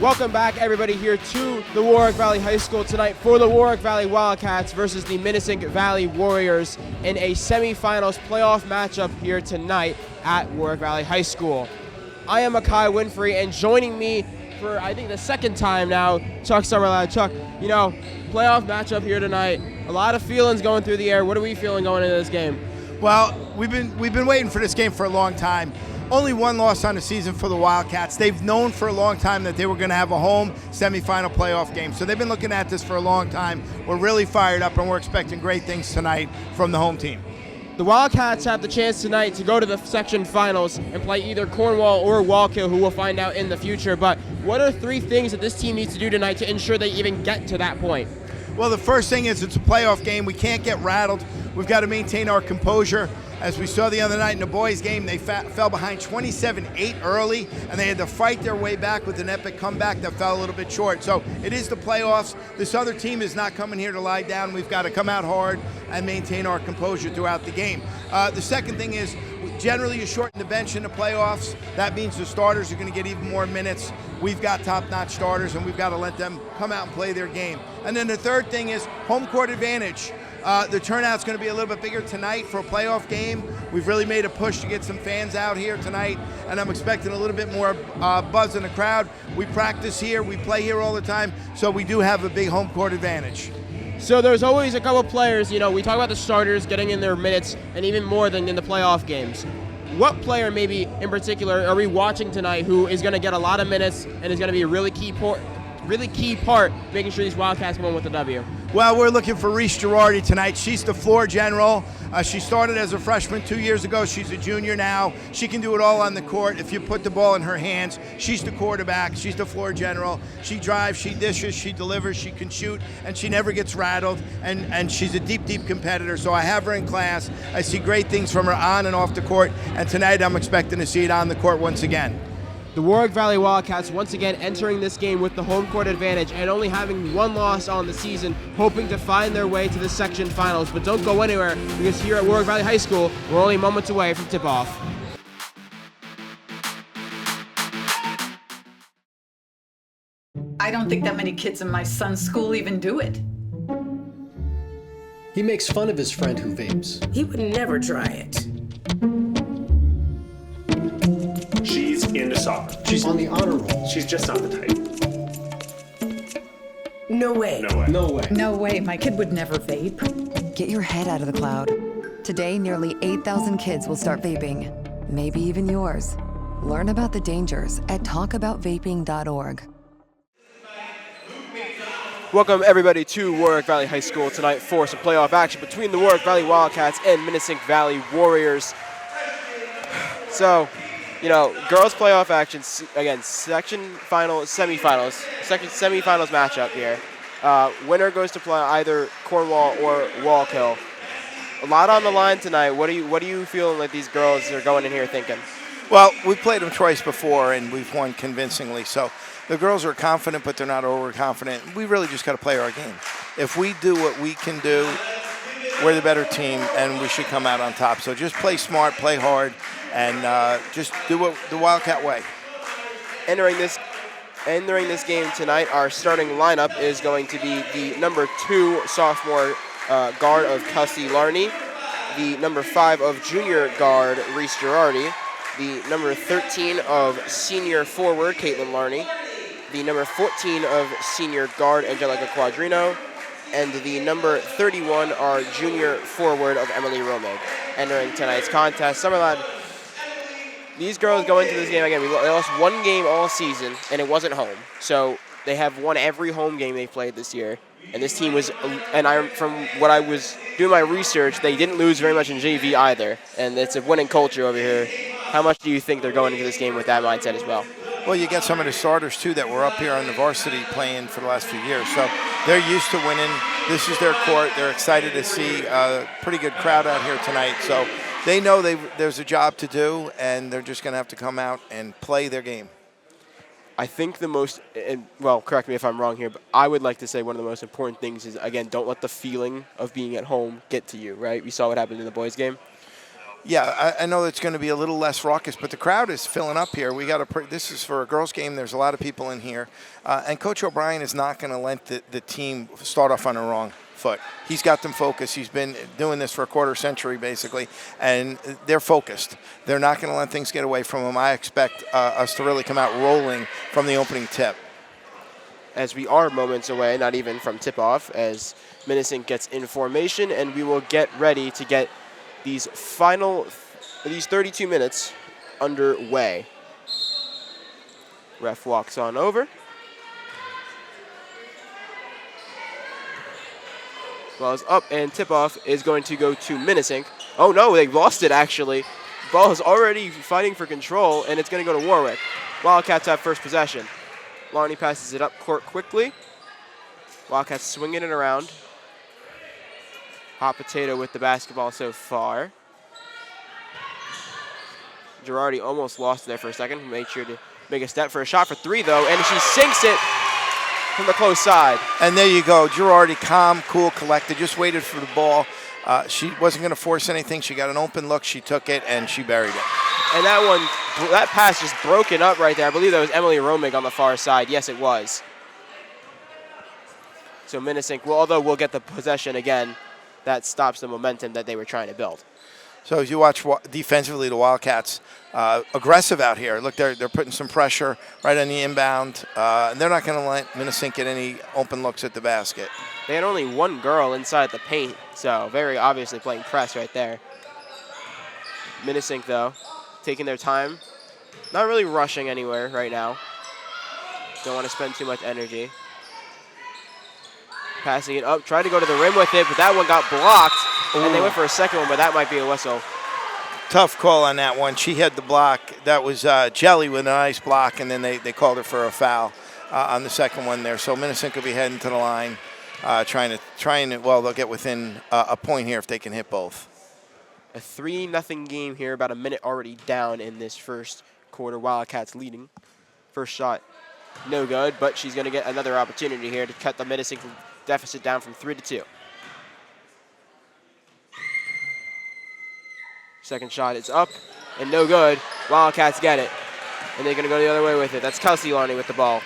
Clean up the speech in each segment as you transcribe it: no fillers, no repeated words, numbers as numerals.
Welcome back, everybody, here to the Warwick Valley High School tonight for the Warwick Valley Wildcats versus the Minisink Valley Warriors in a semifinals playoff matchup here tonight at Warwick Valley High School. I am Akai Winfrey, and joining me for, I think, the second time now, Chuck Summerlad. Chuck, you know, playoff matchup here tonight. A lot of feelings going through the air. What are we feeling going into this game? Well, we've been waiting for this game for a long time. Only one loss on the season for the Wildcats. They've known for a long time that they were going to have a home semifinal playoff game. So they've been looking at this for a long time. We're really fired up, and we're expecting great things tonight from the home team. The Wildcats have the chance tonight to go to the section finals and play either Cornwall or Wildcat, who we'll find out in the future. But what are three things that this team needs to do tonight to ensure they even get to that point? Well, the first thing is it's a playoff game. We can't get rattled. We've got to maintain our composure. As we saw the other night in the boys' game, they fell behind 27-8 early, and they had to fight their way back with an epic comeback that fell a little bit short. So it is the playoffs. This other team is not coming here to lie down. We've got to come out hard and maintain our composure throughout the game. The second thing is, generally you shorten the bench in the playoffs. That means the starters are going to get even more minutes. We've got top-notch starters, and we've got to let them come out and play their game. And then the third thing is home court advantage. The turnout's going to be a little bit bigger tonight for a playoff game. We've really made a push to get some fans out here tonight, and I'm expecting a little bit more buzz in the crowd. We practice here, we play here all the time, so we do have a big home court advantage. So there's always a couple players, you know, we talk about the starters getting in their minutes, and even more than in the playoff games. What player maybe in particular are we watching tonight who is going to get a lot of minutes and is going to be a really key part making sure these Wildcats come on with the W? Well, we're looking for Reese Girardi tonight. She's the floor general. She started as a freshman 2 years ago. She's a junior now. She can do it all on the court. If you put the ball in her hands, she's the quarterback. She's the floor general. She drives, she dishes, she delivers, she can shoot, and she never gets rattled. And she's a deep, deep competitor. So I have her in class. I see great things from her on and off the court. And tonight I'm expecting to see it on the court once again. The Warwick Valley Wildcats once again entering this game with the home court advantage and only having one loss on the season, hoping to find their way to the section finals. But don't go anywhere, because here at Warwick Valley High School, we're only moments away from tip-off. I don't think that many kids in my son's school even do it. He makes fun of his friend who vapes. He would never try it. She's into soccer. She's on the honor roll. She's just not the type. No way. No way. No way. No way, my kid would never vape. Get your head out of the cloud. Today, nearly 8,000 kids will start vaping. Maybe even yours. Learn about the dangers at talkaboutvaping.org. Welcome, everybody, to Warwick Valley High School tonight for some playoff action between the Warwick Valley Wildcats and Minisink Valley Warriors. So, you know, girls playoff action, again, semifinals matchup here. Winner goes to play either Cornwall or Wallkill. A lot on the line tonight. What do you feel like these girls are going in here thinking? Well, we've played them twice before, and we've won convincingly. So the girls are confident, but they're not overconfident. We really just got to play our game. If we do what we can do, we're the better team, and we should come out on top. So just play smart, play hard, and just do it the Wildcat way. Entering this game tonight, our starting lineup is going to be the number 2 sophomore guard of Kelsey Larney, the number 5 of junior guard Reese Girardi, the number 13 of senior forward Caitlin Larney, the number 14 of senior guard Angelica Quadrino, and the number 31 are junior forward of Emily Romig. Entering tonight's contest, Summerlad, these girls go into this game again. They lost one game all season, and it wasn't home. So they have won every home game they've played this year. And this team was, from what I was doing my research, they didn't lose very much in JV either. And it's a winning culture over here. How much do you think they're going into this game with that mindset as well? Well, you get some of the starters, too, that were up here on the varsity playing for the last few years. So they're used to winning. This is their court. They're excited to see a pretty good crowd out here tonight. So they know there's a job to do, and they're just going to have to come out and play their game. I think the most, well, correct me if I'm wrong here, but I would like to say one of the most important things is, again, don't let the feeling of being at home get to you, right? We saw what happened in the boys' game. Yeah, I know it's going to be a little less raucous, but the crowd is filling up here. We got to. This is for a girls' game. There's a lot of people in here, and Coach O'Brien is not going to let the team start off on the wrong foot. He's got them focused. He's been doing this for a quarter century, basically, and they're focused. They're not going to let things get away from them. I expect us to really come out rolling from the opening tip. As we are moments away, not even from tip-off, as Minisink gets in formation, and we will get ready to get these 32 minutes underway. Ref walks on over. Ball is up, and tip-off is going to go to Minisink. Oh no, they lost it actually. Ball is already fighting for control, and it's going to go to Warwick. Wildcats have first possession. Larney passes it up court quickly. Wildcats swinging it around. Hot potato with the basketball so far. Girardi almost lost there for a second. Made sure to make a step for a shot for three, though, and she sinks it from the close side. And there you go. Girardi, calm, cool, collected, just waited for the ball. She wasn't going to force anything. She got an open look. She took it, and she buried it. And that pass just broken up right there. I believe that was Emily Romig on the far side. Yes, it was. So Minisink, although we'll get the possession again, that stops the momentum that they were trying to build. So as you watch defensively, the Wildcats aggressive out here. Look, they're putting some pressure right on the inbound. And they're not going to let Minisink get any open looks at the basket. They had only one girl inside the paint, so very obviously playing press right there. Minisink, though, taking their time. Not really rushing anywhere right now. Don't want to spend too much energy. Passing it up, tried to go to the rim with it, but that one got blocked. Ooh. And they went for a second one, but that might be a whistle. Tough call on that one. She had the block. That was Jelly with a nice block, and then they called her for a foul on the second one there. So Minisink will be heading to the line, trying to, well, they'll get within a point here if they can hit both. A 3-0 game here, about a minute already down in this first quarter. Wildcats leading. First shot, no good, but she's going to get another opportunity here to cut the Minisink deficit down from 3-2. Second shot is up and no good. Wildcats get it, and they're going to go the other way with it. That's Kelsey Larney with the ball.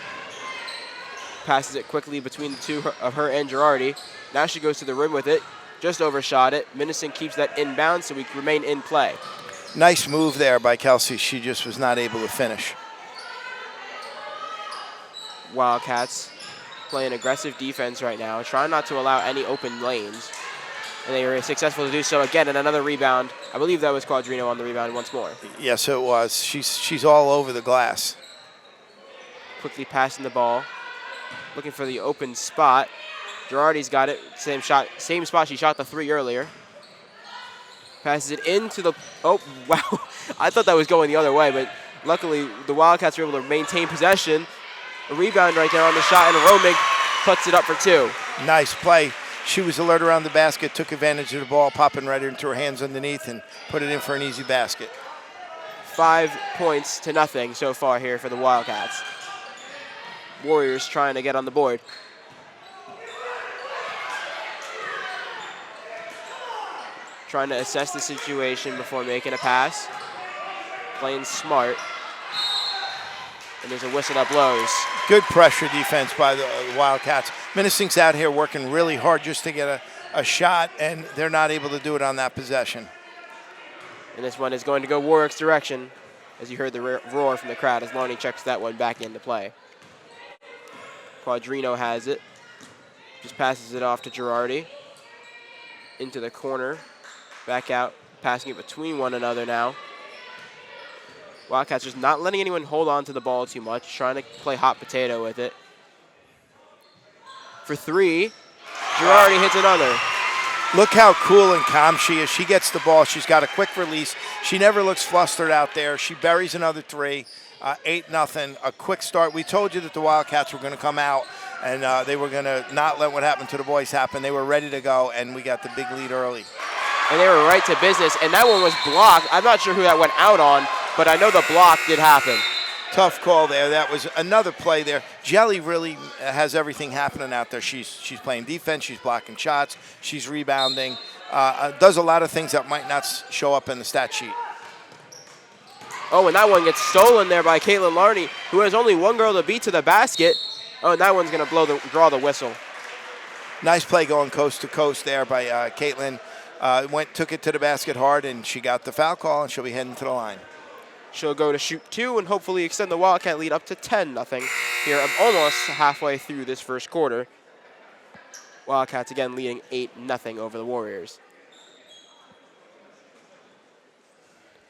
Passes it quickly between the two of her and Girardi. Now she goes to the rim with it. Just overshot it. Minisink keeps that inbound, so we remain in play. Nice move there by Kelsey. She just was not able to finish. Wildcats playing aggressive defense right now, trying not to allow any open lanes. And they were successful to do so again, and another rebound. I believe that was Quadrino on the rebound once more. Yes, it was. She's all over the glass. Quickly passing the ball, looking for the open spot. Girardi's got it. Same spot she shot the three earlier. Passes it into the. Oh wow! I thought that was going the other way, but luckily the Wildcats were able to maintain possession. A rebound right there on the shot, and Romig puts it up for two. Nice play. She was alert around the basket, took advantage of the ball, popping right into her hands underneath, and put it in for an easy basket. 5 points to nothing so far here for the Wildcats. Warriors trying to get on the board. Trying to assess the situation before making a pass. Playing smart. And there's a whistle that blows. Good pressure defense by the Wildcats. Minisink's out here working really hard just to get a shot, and they're not able to do it on that possession. And this one is going to go Warwick's direction, as you heard the roar from the crowd as Larney checks that one back into play. Quadrino has it. Just passes it off to Girardi. Into the corner. Back out, passing it between one another now. Wildcats just not letting anyone hold on to the ball too much, trying to play hot potato with it. For three, Girardi hits another. Look how cool and calm she is. She gets the ball. She's got a quick release. She never looks flustered out there. She buries another three. 8-0, a quick start. We told you that the Wildcats were going to come out, and they were going to not let what happened to the boys happen. They were ready to go, and we got the big lead early. And they were right to business, and that one was blocked. I'm not sure who that went out on, but I know the block did happen. Tough call there. That was another play there. Jelly really has everything happening out there. She's playing defense. She's blocking shots. She's rebounding. does a lot of things that might not show up in the stat sheet. Oh, and that one gets stolen there by Caitlin Larney, who has only one girl to beat to the basket. Oh, and that one's going to draw the whistle. Nice play going coast to coast there by Caitlin. Took it to the basket hard, and she got the foul call, and she'll be heading to the line. She'll go to shoot 2 and hopefully extend the Wildcat lead up to 10-0 here almost halfway through this first quarter. Wildcats again leading 8-0 over the Warriors.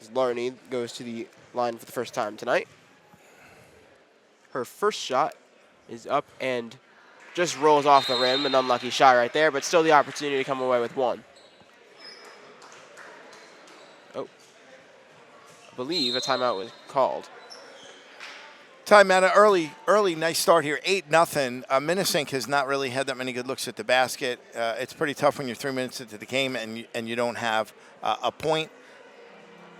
As Larney goes to the line for the first time tonight. Her first shot is up and just rolls off the rim. An unlucky shot right there, but still the opportunity to come away with one. Oh, I believe a timeout was called. Timeout, early, nice start here, 8-0. Minisink has not really had that many good looks at the basket. It's pretty tough when you're 3 minutes into the game and you don't have a point.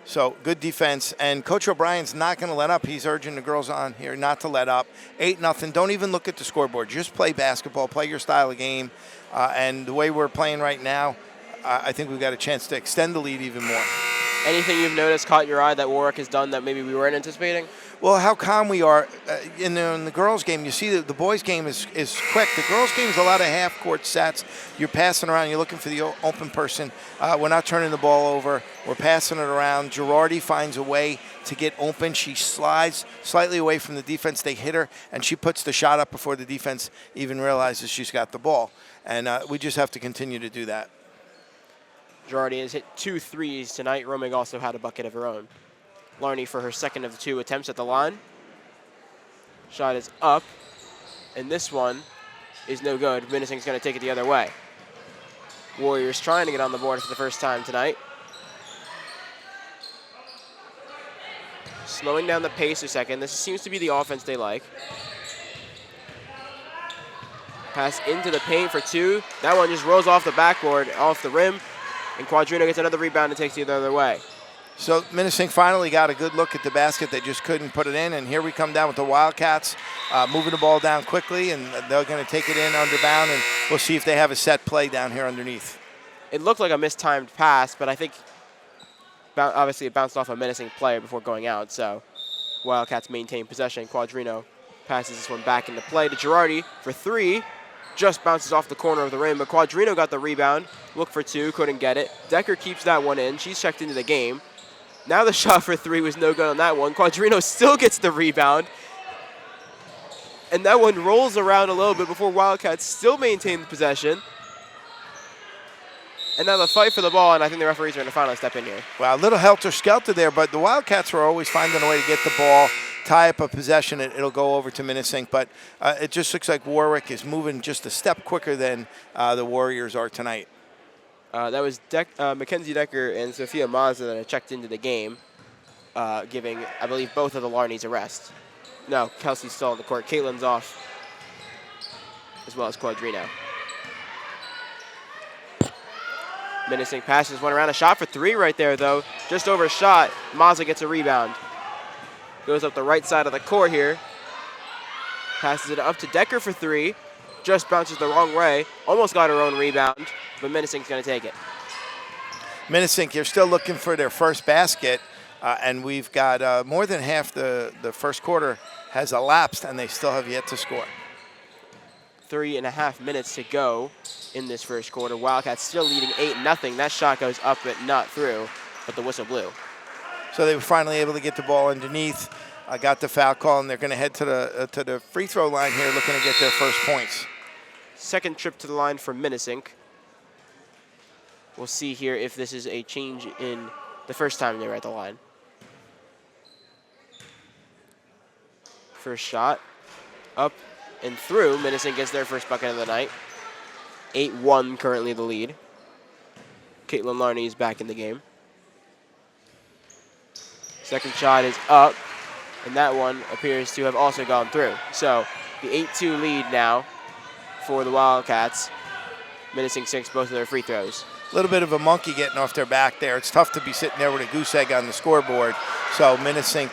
So good defense, and Coach O'Brien's not going to let up. He's urging the girls on here not to let up. 8-0. Don't even look at the scoreboard. Just play basketball, play your style of game. And the way we're playing right now, I think we've got a chance to extend the lead even more. Anything you've noticed, caught your eye that Warwick has done that maybe we weren't anticipating? Well, how calm we are. In the girls' game, you see that the boys' game is quick. The girls' game is a lot of half-court sets. You're passing around. You're looking for the open person. We're not turning the ball over. We're passing it around. Girardi finds a way to get open. She slides slightly away from the defense. They hit her, and she puts the shot up before the defense even realizes she's got the ball. And we just have to continue to do that. Girardi has hit 2 threes tonight. Romig also had a bucket of her own. Larney for her second of the 2 attempts at the line. Shot is up, and this one is no good. Minisink's going to take it the other way. Warriors trying to get on the board for the first time tonight. Slowing down the pace a second. This seems to be the offense they like. Pass into the paint for 2. That one just rolls off the backboard, off the rim, and Quadrino gets another rebound and takes it the other way. So Minisink finally got a good look at the basket. They just couldn't put it in, and here we come down with the Wildcats moving the ball down quickly, and they're going to take it in under bound, and we'll see if they have a set play down here underneath. It looked like a mistimed pass, but I think obviously it bounced off a Minisink player before going out, so Wildcats maintain possession. Quadrino passes this one back into play to Girardi for 3. Just bounces off the corner of the rim, but Quadrino got the rebound. Looked for 2, couldn't get it. Decker keeps that one in. She's checked into the game. Now the shot for 3 was no good on that one. Quadrino still gets the rebound. And that one rolls around a little bit before Wildcats still maintain the possession. And now the fight for the ball, and I think the referees are going to finally step in here. Well, a little helter-skelter there, but the Wildcats were always finding a way to get the ball, tie up a possession, it'll go over to Minisink. But it just looks like Warwick is moving just a step quicker than the Warriors are tonight. That was Mackenzie Decker and Sophia Mazza that had checked into the game, giving, I believe, both of the Larneys a rest. No, Kelsey's still on the court. Caitlin's off, as well as Quadrino. Minisink passes one around. A shot for 3 right there, though. Just overshot. Mazza gets a rebound. Goes up the right side of the court here. Passes it up to Decker for 3. Just bounces the wrong way. Almost got her own rebound, but Minisink's going to take it. Minisink, you're still looking for their first basket, and we've got more than half the first quarter has elapsed, and they still have yet to score. 3.5 minutes to go in this first quarter. Wildcats still leading 8-0. That shot goes up but not through, but the whistle blew. So they were finally able to get the ball underneath. Got the foul call, and they're going to head to the free throw line here, looking to get their first points. Second trip to the line for Minisink. We'll see here if this is a change in the first time they were at the line. First shot, up and through. Minisink gets their first bucket of the night. 8-1 currently the lead. Caitlin Larney is back in the game. Second shot is up, and that one appears to have also gone through. So the 8-2 lead now for the Wildcats. Minisink sinks both of their free throws. A little bit of a monkey getting off their back there. It's tough to be sitting there with a goose egg on the scoreboard. So Minisink,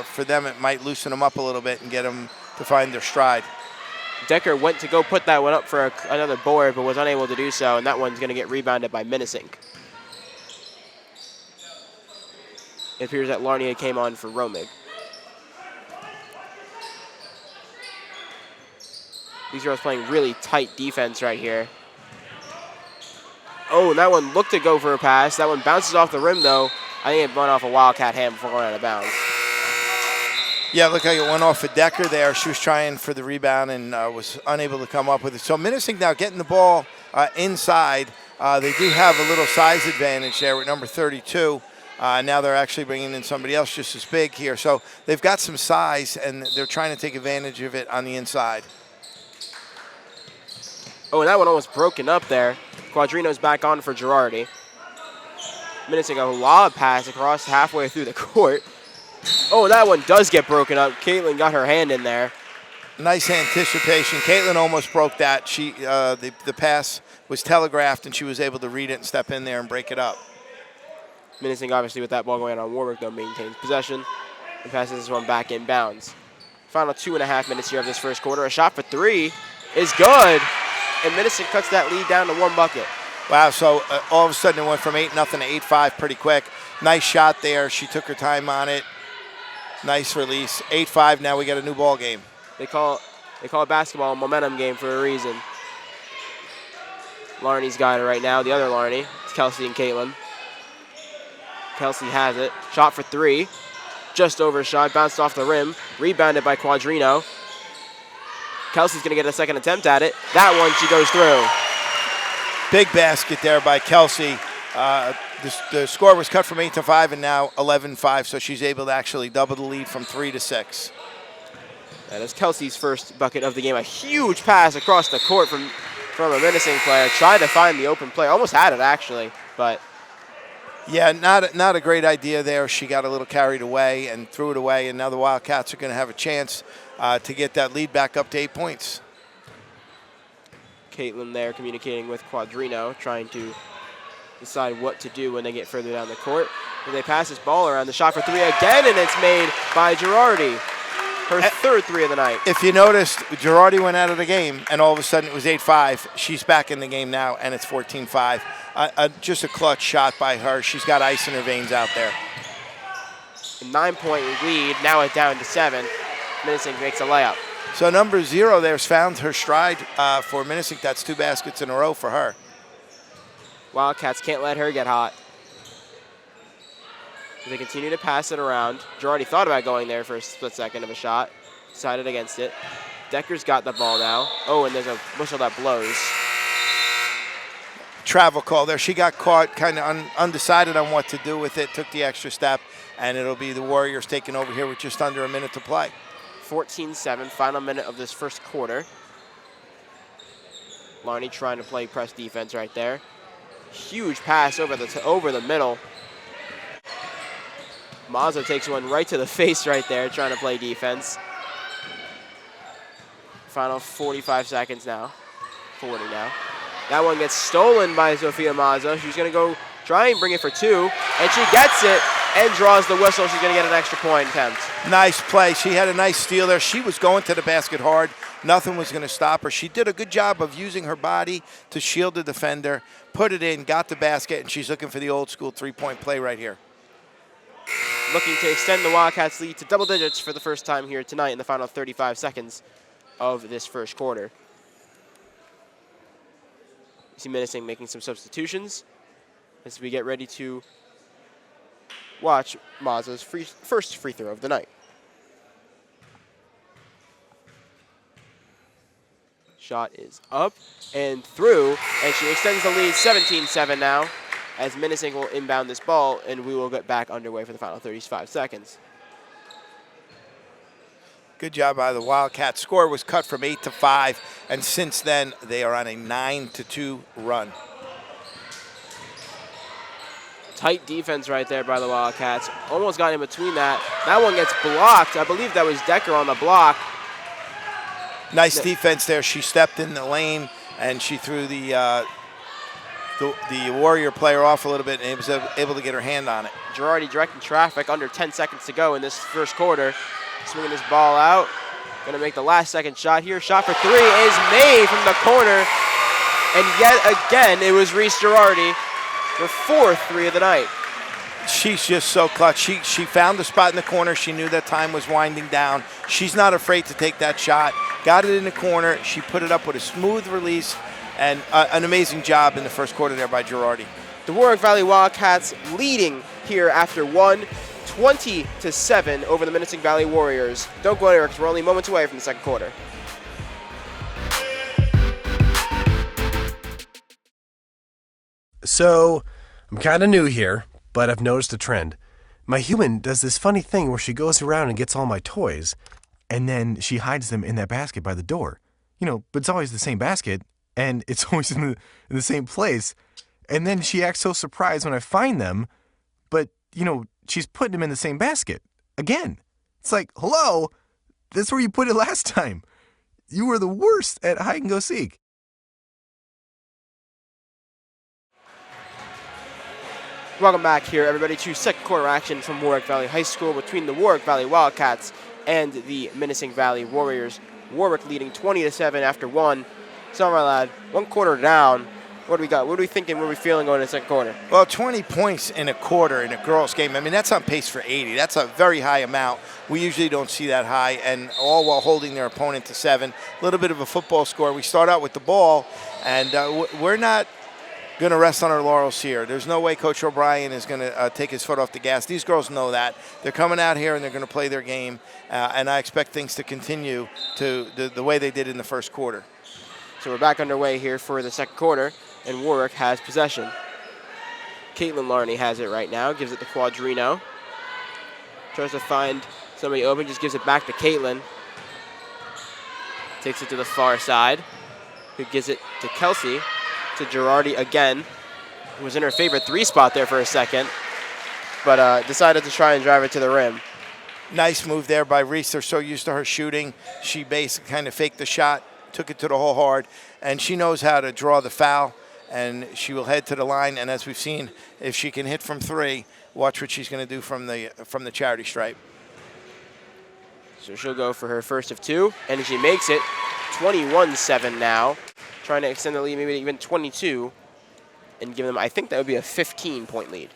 for them, it might loosen them up a little bit and get them to find their stride. Decker went to go put that one up for another board, but was unable to do so, and that one's going to get rebounded by Minisink. It appears that Larnia came on for Romig. These girls playing really tight defense right here. Oh, and that one looked to go for a pass. That one bounces off the rim, though. I think it went off a Wildcat hand before going out of bounds. Yeah, look like it went off of Decker there. She was trying for the rebound and was unable to come up with it. So Minisink now getting the ball inside. They do have a little size advantage there with number 32. Now they're actually bringing in somebody else just as big here. So they've got some size, and they're trying to take advantage of it on the inside. Oh, and that one almost broken up there. Quadrino's back on for Girardi. Minisink a lob pass across halfway through the court. Oh, that one does get broken up. Caitlin got her hand in there. Nice anticipation. Caitlin almost broke that. She the pass was telegraphed, and she was able to read it and step in there and break it up. Minisink, obviously, with that ball going on Warwick, though, maintains possession and passes this one back inbounds. Final 2.5 minutes here of this first quarter. A shot for three is good, and Minisink cuts that lead down to one bucket. Wow, so all of a sudden it went from 8-0 to 8-5 pretty quick. Nice shot there. She took her time on it. Nice release. 8-5, now we got a new ball game. They call basketball a momentum game for a reason. Larney's got it right now. The other Larney, it's Kelsey and Caitlin. Kelsey has it. Shot for three. Just overshot, bounced off the rim. Rebounded by Quadrino. Kelsey's going to get a second attempt at it. That one, she goes through. Big basket there by Kelsey. The score was cut from 8-5 and now 11-5, so she's able to actually double the lead from 3 to 6. That is Kelsey's first bucket of the game. A huge pass across the court from a Minisink player. Tried to find the open player. Almost had it, actually, but... Yeah, not a great idea there. She got a little carried away and threw it away, and now the Wildcats are going to have a chance to get that lead back up to 8 points. Caitlin there communicating with Quadrino, trying to decide what to do when they get further down the court. And they pass this ball around. The shot for three again, and it's made by Girardi. Her third three of the night. If you noticed, Girardi went out of the game, and all of a sudden it was 8-5. She's back in the game now, and it's 14-5. Just a clutch shot by her. She's got ice in her veins out there. A 9-point lead, now it's down to 7. Minisink makes a layup. So number 0 there's found her stride for Minisink. That's 2 baskets in a row for her. Wildcats can't let her get hot. They continue to pass it around. Girardi thought about going there for a split second of a shot. Decided against it. Decker's got the ball now. Oh, and there's a whistle that blows. Travel call there. She got caught kind of undecided on what to do with it. Took the extra step, and it'll be the Warriors taking over here with just under a minute to play. 14-7, final minute of this first quarter. Larney trying to play press defense right there. Huge pass over the middle. Mazza takes one right to the face right there, trying to play defense. Final 45 seconds now. 40 now. That one gets stolen by Sofia Mazza. She's going to go try and bring it for 2, and she gets it and draws the whistle. She's going to get an extra point attempt. Nice play. She had a nice steal there. She was going to the basket hard. Nothing was going to stop her. She did a good job of using her body to shield the defender, put it in, got the basket, and she's looking for the old school 3-point play right here. Looking to extend the Wildcats' lead to double digits for the first time here tonight in the final 35 seconds of this first quarter. You see Minisink making some substitutions as we get ready to watch Mazza's first free throw of the night. Shot is up and through, and she extends the lead 17-7 now, as Minisink will inbound this ball, and we will get back underway for the final 35 seconds. Good job by the Wildcats. Score was cut from 8-5, and since then they are on a 9-2 run. Tight defense right there by the Wildcats. Almost got in between that. That one gets blocked. I believe that was Decker on the block. Nice defense there. She stepped in the lane, and she threw the Warrior player off a little bit, and was able to get her hand on it. Girardi directing traffic, under 10 seconds to go in this first quarter. Swinging this ball out. Gonna make the last second shot here. Shot for 3 is made from the corner. And yet again, it was Reese Girardi, her 4th 3 of the night. She's just so clutch. She found the spot in the corner. She knew that time was winding down. She's not afraid to take that shot. Got it in the corner. She put it up with a smooth release, and an amazing job in the first quarter there by Girardi. The Warwick Valley Wildcats leading here after 20-7 over the Minisink Valley Warriors. Don't go anywhere because we're only moments away from the second quarter. So, I'm kind of new here, but I've noticed a trend. My human does this funny thing where she goes around and gets all my toys, and then she hides them in that basket by the door. But it's always the same basket, and it's always in the same place. And then she acts so surprised when I find them, but, she's putting them in the same basket. Again. It's like, hello, that's where you put it last time. You were the worst at hide and go seek. Welcome back here, everybody, to second quarter action from Warwick Valley High School between the Warwick Valley Wildcats and the Minisink Valley Warriors. Warwick leading 20-7 after 1. So, my lad, 1 quarter down. What do we got? What are we thinking? What are we feeling going into the second quarter? Well, 20 points in a quarter in a girls' game. I mean, that's on pace for 80. That's a very high amount. We usually don't see that high, and all while holding their opponent to 7. A little bit of a football score. We start out with the ball, and we're not going to rest on our laurels here. There's no way Coach O'Brien is going to take his foot off the gas. These girls know that. They're coming out here, and they're going to play their game, and I expect things to continue to the way they did in the first quarter. So we're back underway here for the second quarter, and Warwick has possession. Caitlin Larney has it right now, gives it to Quadrino. Tries to find somebody open, just gives it back to Caitlin. Takes it to the far side, who gives it to Kelsey, to Girardi again, who was in her favorite 3 spot there for a second, but decided to try and drive it to the rim. Nice move there by Reese. They're so used to her shooting. She basically kind of faked the shot, took it to the hole hard, and she knows how to draw the foul, and she will head to the line. And as we've seen, if she can hit from 3, watch what she's going to do from the charity stripe. So she'll go for her first of 2, and she makes it 21-7 now, trying to extend the lead, maybe even 22, and give them, I think that would be a 15-point lead.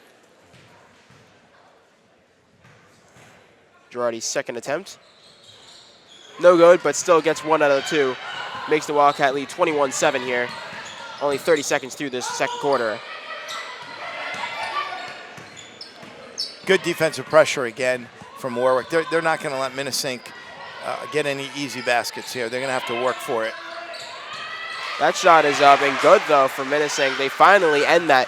Girardi's second attempt. No good, but still gets 1 out of the 2. Makes the Wildcat lead 21-7 here. Only 30 seconds through this second quarter. Good defensive pressure again from Warwick. They're not going to let Minisink get any easy baskets here. They're going to have to work for it. That shot is up and good, though, for Minisink. They finally end that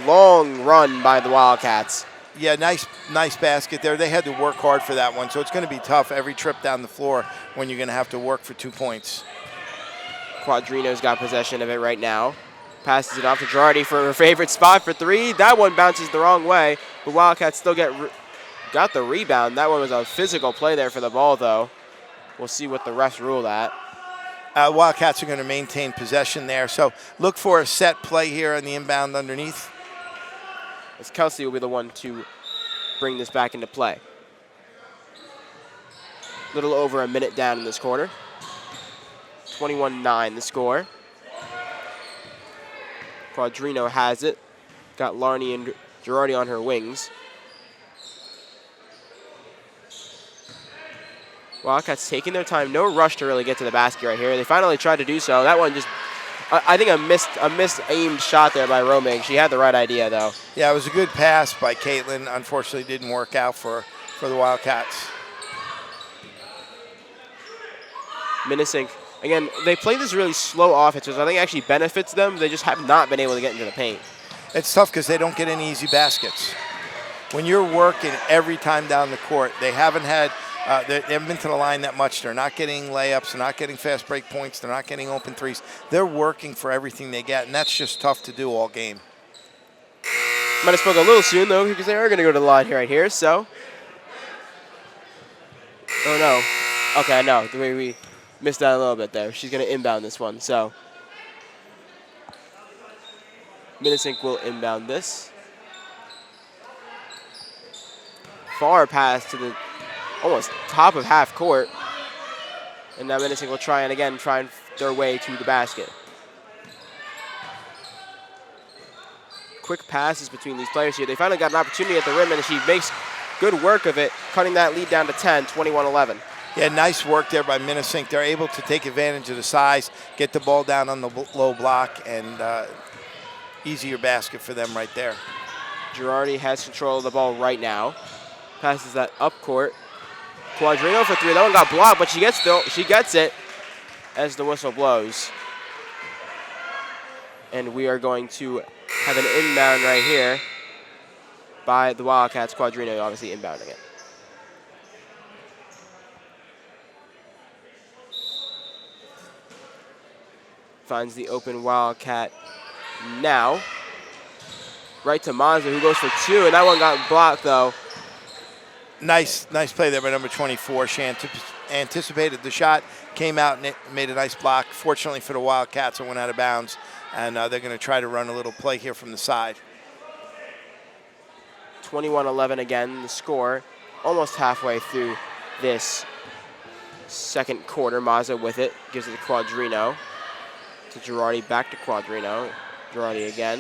long run by the Wildcats. Yeah, nice basket there. They had to work hard for that one, so it's going to be tough every trip down the floor when you're going to have to work for 2 points. Quadrino's got possession of it right now. Passes it off to Girardi for her favorite spot for 3. That one bounces the wrong way, but Wildcats still got the rebound. That one was a physical play there for the ball, though. We'll see what the refs rule that. Wildcats are going to maintain possession there, so look for a set play here on the inbound underneath. As Kelsey will be the one to bring this back into play. A little over a minute down in this quarter. 21-9 the score. Quadrino has it. Got Larney and Girardi on her wings. Wildcats taking their time. No rush to really get to the basket right here. They finally tried to do so. That one just, I think a missed-aimed shot there by Romig. She had the right idea, though. Yeah, it was a good pass by Caitlin. Unfortunately, didn't work out for the Wildcats. Minisink, again, they play this really slow offense, which I think actually benefits them. They just have not been able to get into the paint. It's tough because they don't get any easy baskets. When you're working every time down the court, they haven't been to the line that much. They're not getting layups. They're not getting fast break points. They're not getting open 3s. They're working for everything they get, and that's just tough to do all game. Might have spoke a little soon, though, because they are going to go to the line right here, so. Oh, no. Okay, no, the way we missed that a little bit there. She's going to inbound this one, so. Minisink will inbound this. Far pass to the almost top of half court. And now Minisink will try and their way to the basket. Quick passes between these players here. They finally got an opportunity at the rim, and she makes good work of it, cutting that lead down to 10, 21-11. Yeah, nice work there by Minisink. They're able to take advantage of the size, get the ball down on the low block, and easier basket for them right there. Girardi has control of the ball right now. Passes that up court. Quadrino for 3. That one got blocked, but she gets it as the whistle blows. And we are going to have an inbound right here by the Wildcats. Quadrino obviously inbounding it. Finds the open Wildcat now. Right to Mazza, who goes for 2, and that one got blocked though. Nice play there by number 24. She anticipated the shot, came out and made a nice block. Fortunately for the Wildcats, it went out of bounds, and they're going to try to run a little play here from the side. 21-11 again, the score. Almost halfway through this second quarter. Mazza with it, gives it to Quadrino. To Girardi, back to Quadrino. Girardi again.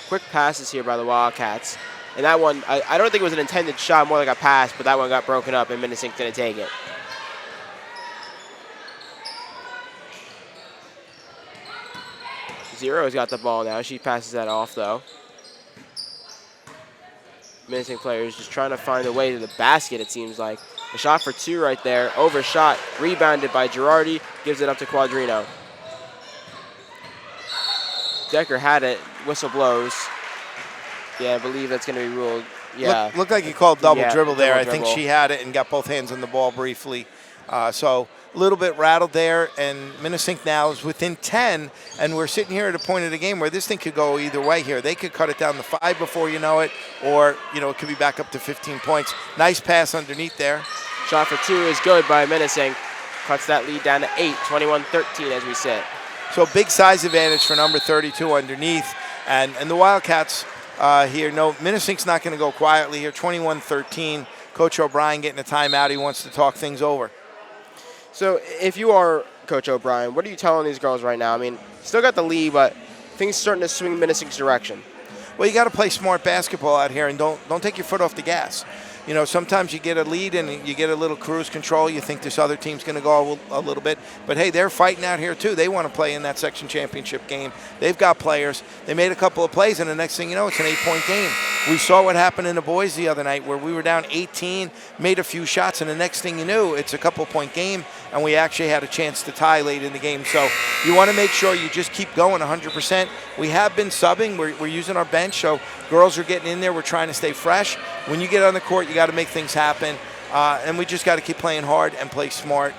Quick passes here by the Wildcats. And that one, I don't think it was an intended shot, more like a pass, but that one got broken up and Minisink didn't take it. Zero's got the ball now. She passes that off, though. Minisink players just trying to find a way to the basket, it seems like. A shot for 2 right there. Overshot. Rebounded by Girardi. Gives it up to Quadrino. Decker had it. Whistle blows. Yeah, I believe that's going to be ruled. Yeah. Looked like he called double dribble there. Double I think dribble. she had it and got both hands on the ball briefly. So a little bit rattled there, and Minisink now is within 10, and we're sitting here at a point of the game where this thing could go either way here. They could cut it down to 5 before you know it, or it could be back up to 15 points. Nice pass underneath there. Shot for 2 is good by Minisink. Cuts that lead down to 8, 21-13 as we sit. So big size advantage for number 32 underneath, and the Wildcats here. No, Minisink's not going to go quietly here. 21-13. Coach O'Brien getting a timeout. He wants to talk things over. So if you are Coach O'Brien, what are you telling these girls right now? I mean, still got the lead, but things starting to swing Minisink's direction. Well, you got to play smart basketball out here, and don't take your foot off the gas. Sometimes you get a lead and you get a little cruise control. You think this other team's going to go a little bit. But, hey, they're fighting out here, too. They want to play in that section championship game. They've got players. They made a couple of plays, and the next thing you know, it's an 8-point game. We saw what happened in the boys the other night where we were down 18, made a few shots, and the next thing you knew, it's a couple-point game, and we actually had a chance to tie late in the game. So you want to make sure you just keep going 100%. We have been subbing. We're using our bench, so girls are getting in there. We're trying to stay fresh. When you get on the court, you got to make things happen, and we just got to keep playing hard and play smart.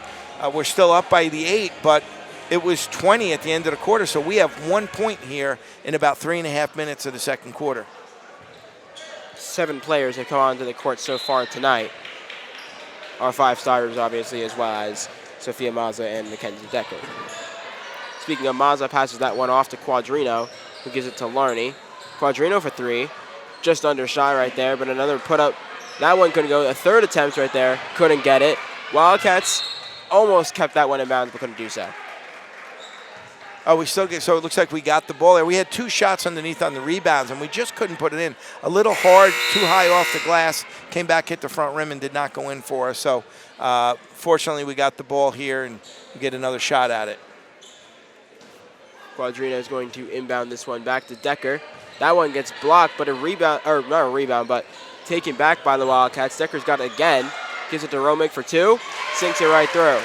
We're still up by the 8, but it was 20 at the end of the quarter, so we have 1 point here in about 3.5 minutes of the second quarter. 7 players have come onto the court so far tonight. Our 5 starters, obviously, as well as Sophia Mazza and Mackenzie Decker. Speaking of Mazza, passes that one off to Quadrino, who gives it to Larney. Quadrino for 3. Just under shy right there, but another put up. That one couldn't go. A third attempt right there. Couldn't get it. Wildcats almost kept that one in bounds, but couldn't do so. Oh, we still get, so it looks like we got the ball there. We had 2 shots underneath on the rebounds, and we just couldn't put it in. A little hard, too high off the glass. Came back, hit the front rim, and did not go in for us. So, fortunately, we got the ball here, and we get another shot at it. Quadrino is going to inbound this one back to Decker. That one gets blocked, but a rebound, or not a rebound, but taken back by the Wildcats. Decker's got it again. Gives it to Romick for 2. Sinks it right through.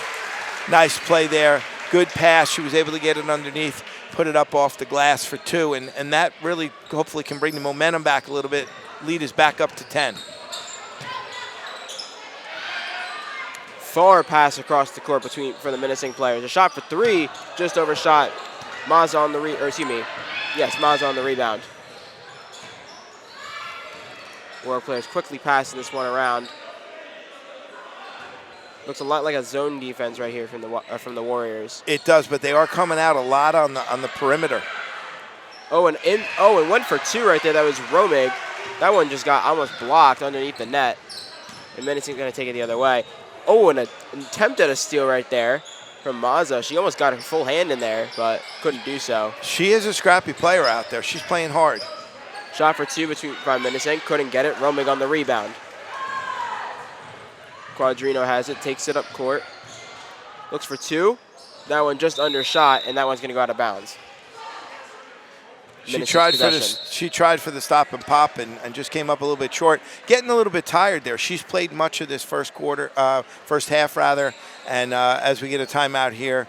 Nice play there. Good pass. She was able to get it underneath, put it up off the glass for 2, and that really hopefully can bring the momentum back a little bit. Lead is back up to 10. Far pass across the court for the Minisink players. A shot for 3, just overshot. Mazza on the Mazza on the rebound. Warwick players quickly passing this one around. Looks a lot like a zone defense right here from the Warriors. It does, but they are coming out a lot on the perimeter. And 1 for 2 right there. That was Romig. That one just got almost blocked underneath the net. And Minisink going to take it the other way. Oh, and an attempt at a steal right there. from Mazza. She almost got her full hand in there, but couldn't do so. She is a scrappy player out there. She's playing hard. Shot for two by Minisink. Couldn't get it. Romig on the rebound. Quadrino has it. Takes it up court. Looks for two. That one just undershot, and that one's going to go out of bounds. She tried for the stop and pop and just came up a little bit short. Getting a little bit tired there. She's played much of this first half rather. And as we get a timeout here,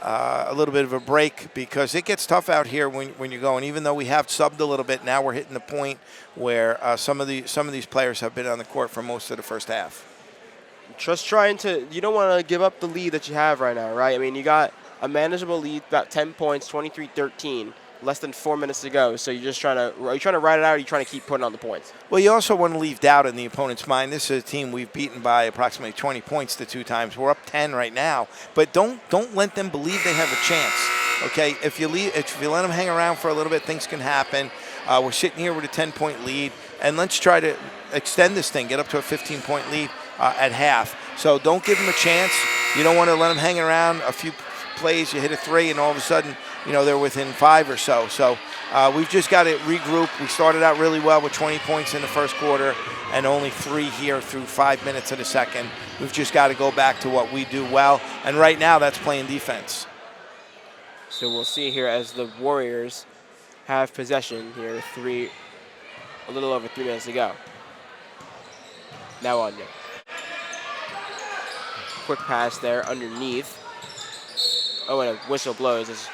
a little bit of a break because it gets tough out here when you're going. Even though we have subbed a little bit, now we're hitting the point where some of these players have been on the court for most of the first half. Just trying to, you don't want to give up the lead that you have right now, right? I mean, you got a manageable lead, about 10 points, 23-13. Less than 4 minutes to go, so are you trying to ride it out, or are you trying to keep putting on the points? Well, you also want to leave doubt in the opponent's mind. This is a team we've beaten by approximately 20 points the two times. We're up 10 right now, but don't let them believe they have a chance. Okay, if you let them hang around for a little bit, things can happen. We're sitting here with a 10-point lead, and let's try to extend this thing, get up to a 15-point lead at half. So don't give them a chance. You don't want to let them hang around a few plays. You hit a three, and all of a sudden, they're within 5 or so. So we've just got to regroup. We started out really well with 20 points in the first quarter and only 3 here through 5 minutes of the second. We've just got to go back to what we do well. And right now, that's playing defense. So we'll see here as the Warriors have possession here, a little over 3 minutes to go. Now Anya. Quick pass there underneath. Oh, and a whistle blows as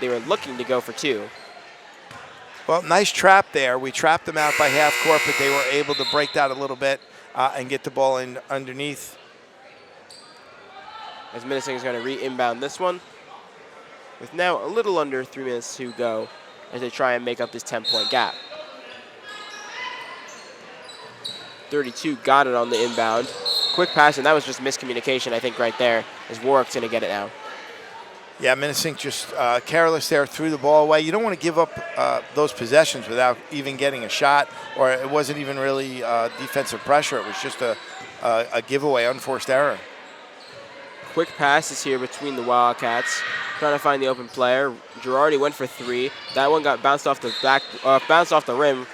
they were looking to go for two. Well, nice trap there. We trapped them out by half court, but they were able to break that a little bit and get the ball in underneath. As Minisink is going to re-inbound this one with now a little under 3 minutes to go as they try and make up this 10-point gap. 32 got it on the inbound. Quick pass, and that was just miscommunication, I think, right there, as Warwick's going to get it now. Yeah, Minisink just careless there, threw the ball away. You don't want to give up those possessions without even getting a shot, or it wasn't even really defensive pressure. It was just a giveaway, unforced error. Quick passes here between the Wildcats, trying to find the open player. Girardi went for three. That one got bounced off the rim.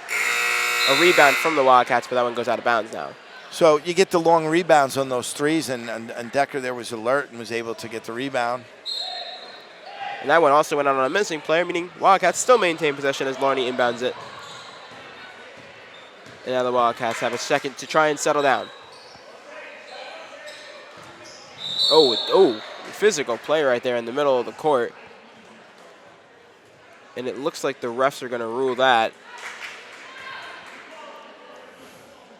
A rebound from the Wildcats, but that one goes out of bounds now. So you get the long rebounds on those threes, and Decker there was alert and was able to get the rebound. And that one also went out on a missing player, meaning Wildcats still maintain possession as Larney inbounds it. And now the Wildcats have a second to try and settle down. Oh, physical play right there in the middle of the court. And it looks like the refs are going to rule that.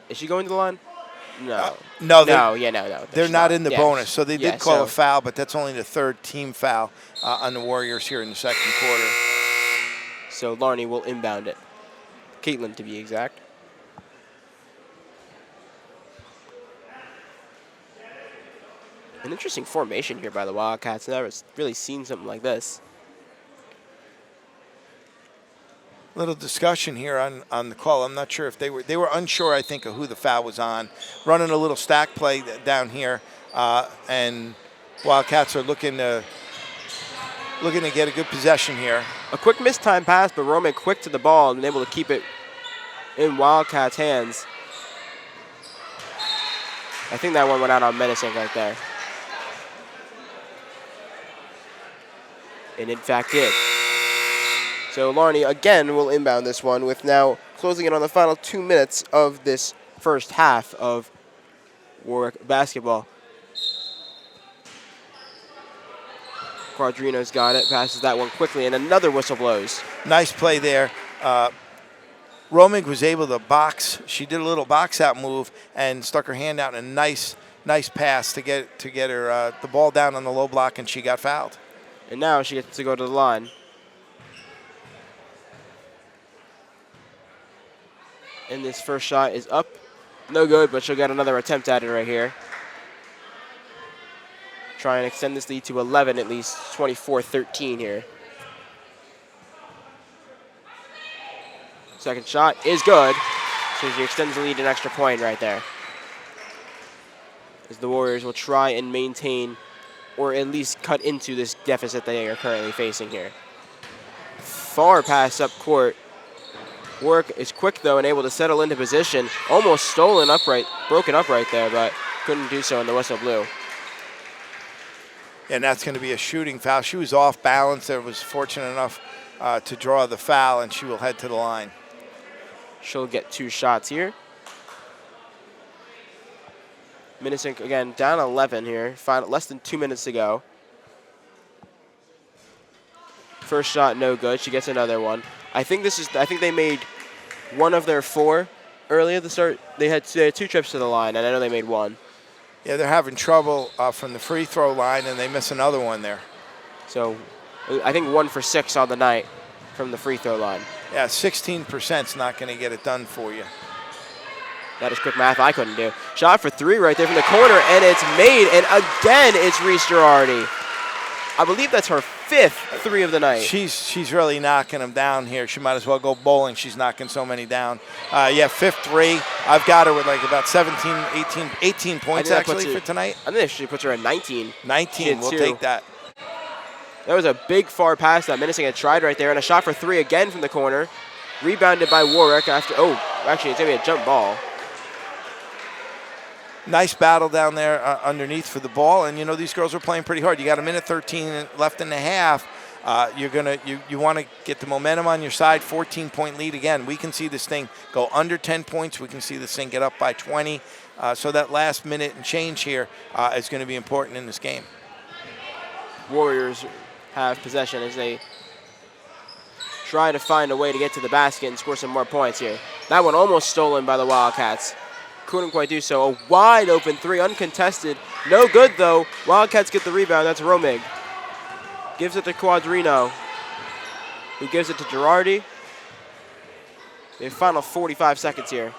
Is she going to the line? No. No. No. They're not in the bonus, so they did call a foul, but that's only the third team foul on the Warriors here in the second quarter. So Larney will inbound it. Caitlin, to be exact. An interesting formation here by the Wildcats. Never really seen something like this. Little discussion here on the call. I'm not sure if they were unsure, I think, of who the foul was on. Running a little stack play down here, and Wildcats are looking to get a good possession here. A quick missed time pass, but Roman quick to the ball and able to keep it in Wildcats' hands. I think that one went out on Minisink right there. And in fact did. So Larney again will inbound this one with now closing it on the final 2 minutes of this first half of Warwick basketball. Quadrino's got it, passes that one quickly, and another whistle blows. Nice play there. Romig was able to box. She did a little box out move and stuck her hand out in a nice pass to get her the ball down on the low block, and she got fouled. And now she gets to go to the line. And this first shot is up. No good, but she'll get another attempt at it right here. Try and extend this lead to 11 at least, 24-13 here. Second shot is good. So she extends the lead an extra point right there. As the Warriors will try and maintain or at least cut into this deficit they are currently facing here. Far pass up court. Warwick is quick, though, and able to settle into position. Almost broken up right there, but couldn't do so, and the whistle blew. And that's going to be a shooting foul. She was off balance there, was fortunate enough to draw the foul, and she will head to the line. She'll get 2 shots here. Minisink, again, down 11 here. Less than 2 minutes to go. First shot, no good. She gets another one. I think they made one of their 4 early at the start. They had 2 trips to the line, and I know they made 1. Yeah, they're having trouble from the free throw line, and they miss another one there. So I think 1 for 6 on the night from the free throw line. Yeah, 16% is not going to get it done for you. That is quick math I couldn't do. Shot for 3 right there from the corner, and it's made. And again, it's Reese Girardi. I believe that's her 5th 3 of the night. She's really knocking them down here. She might as well go bowling. She's knocking so many down. Yeah, 5th 3. I've got her with like about 17, 18 points actually for tonight. I think she puts her at 19. 19, we'll take that. That was a big far pass that Minisink had tried right there, and a shot for 3 again from the corner. Rebounded by Warwick after, actually it's going to be a jump ball. Nice battle down there underneath for the ball, and you know these girls are playing pretty hard. You got 1:13 left in the half. You want to get the momentum on your side. 14-point lead again. We can see this thing go under 10 points. We can see this thing get up by 20. So that last minute and change here is going to be important in this game. Warriors have possession as they try to find a way to get to the basket and score some more points here. That one almost stolen by the Wildcats. Couldn't quite do so. A wide open 3, uncontested. No good, though. Wildcats get the rebound. That's Romig. Gives it to Quadrino, who gives it to Girardi. The final 45 seconds here.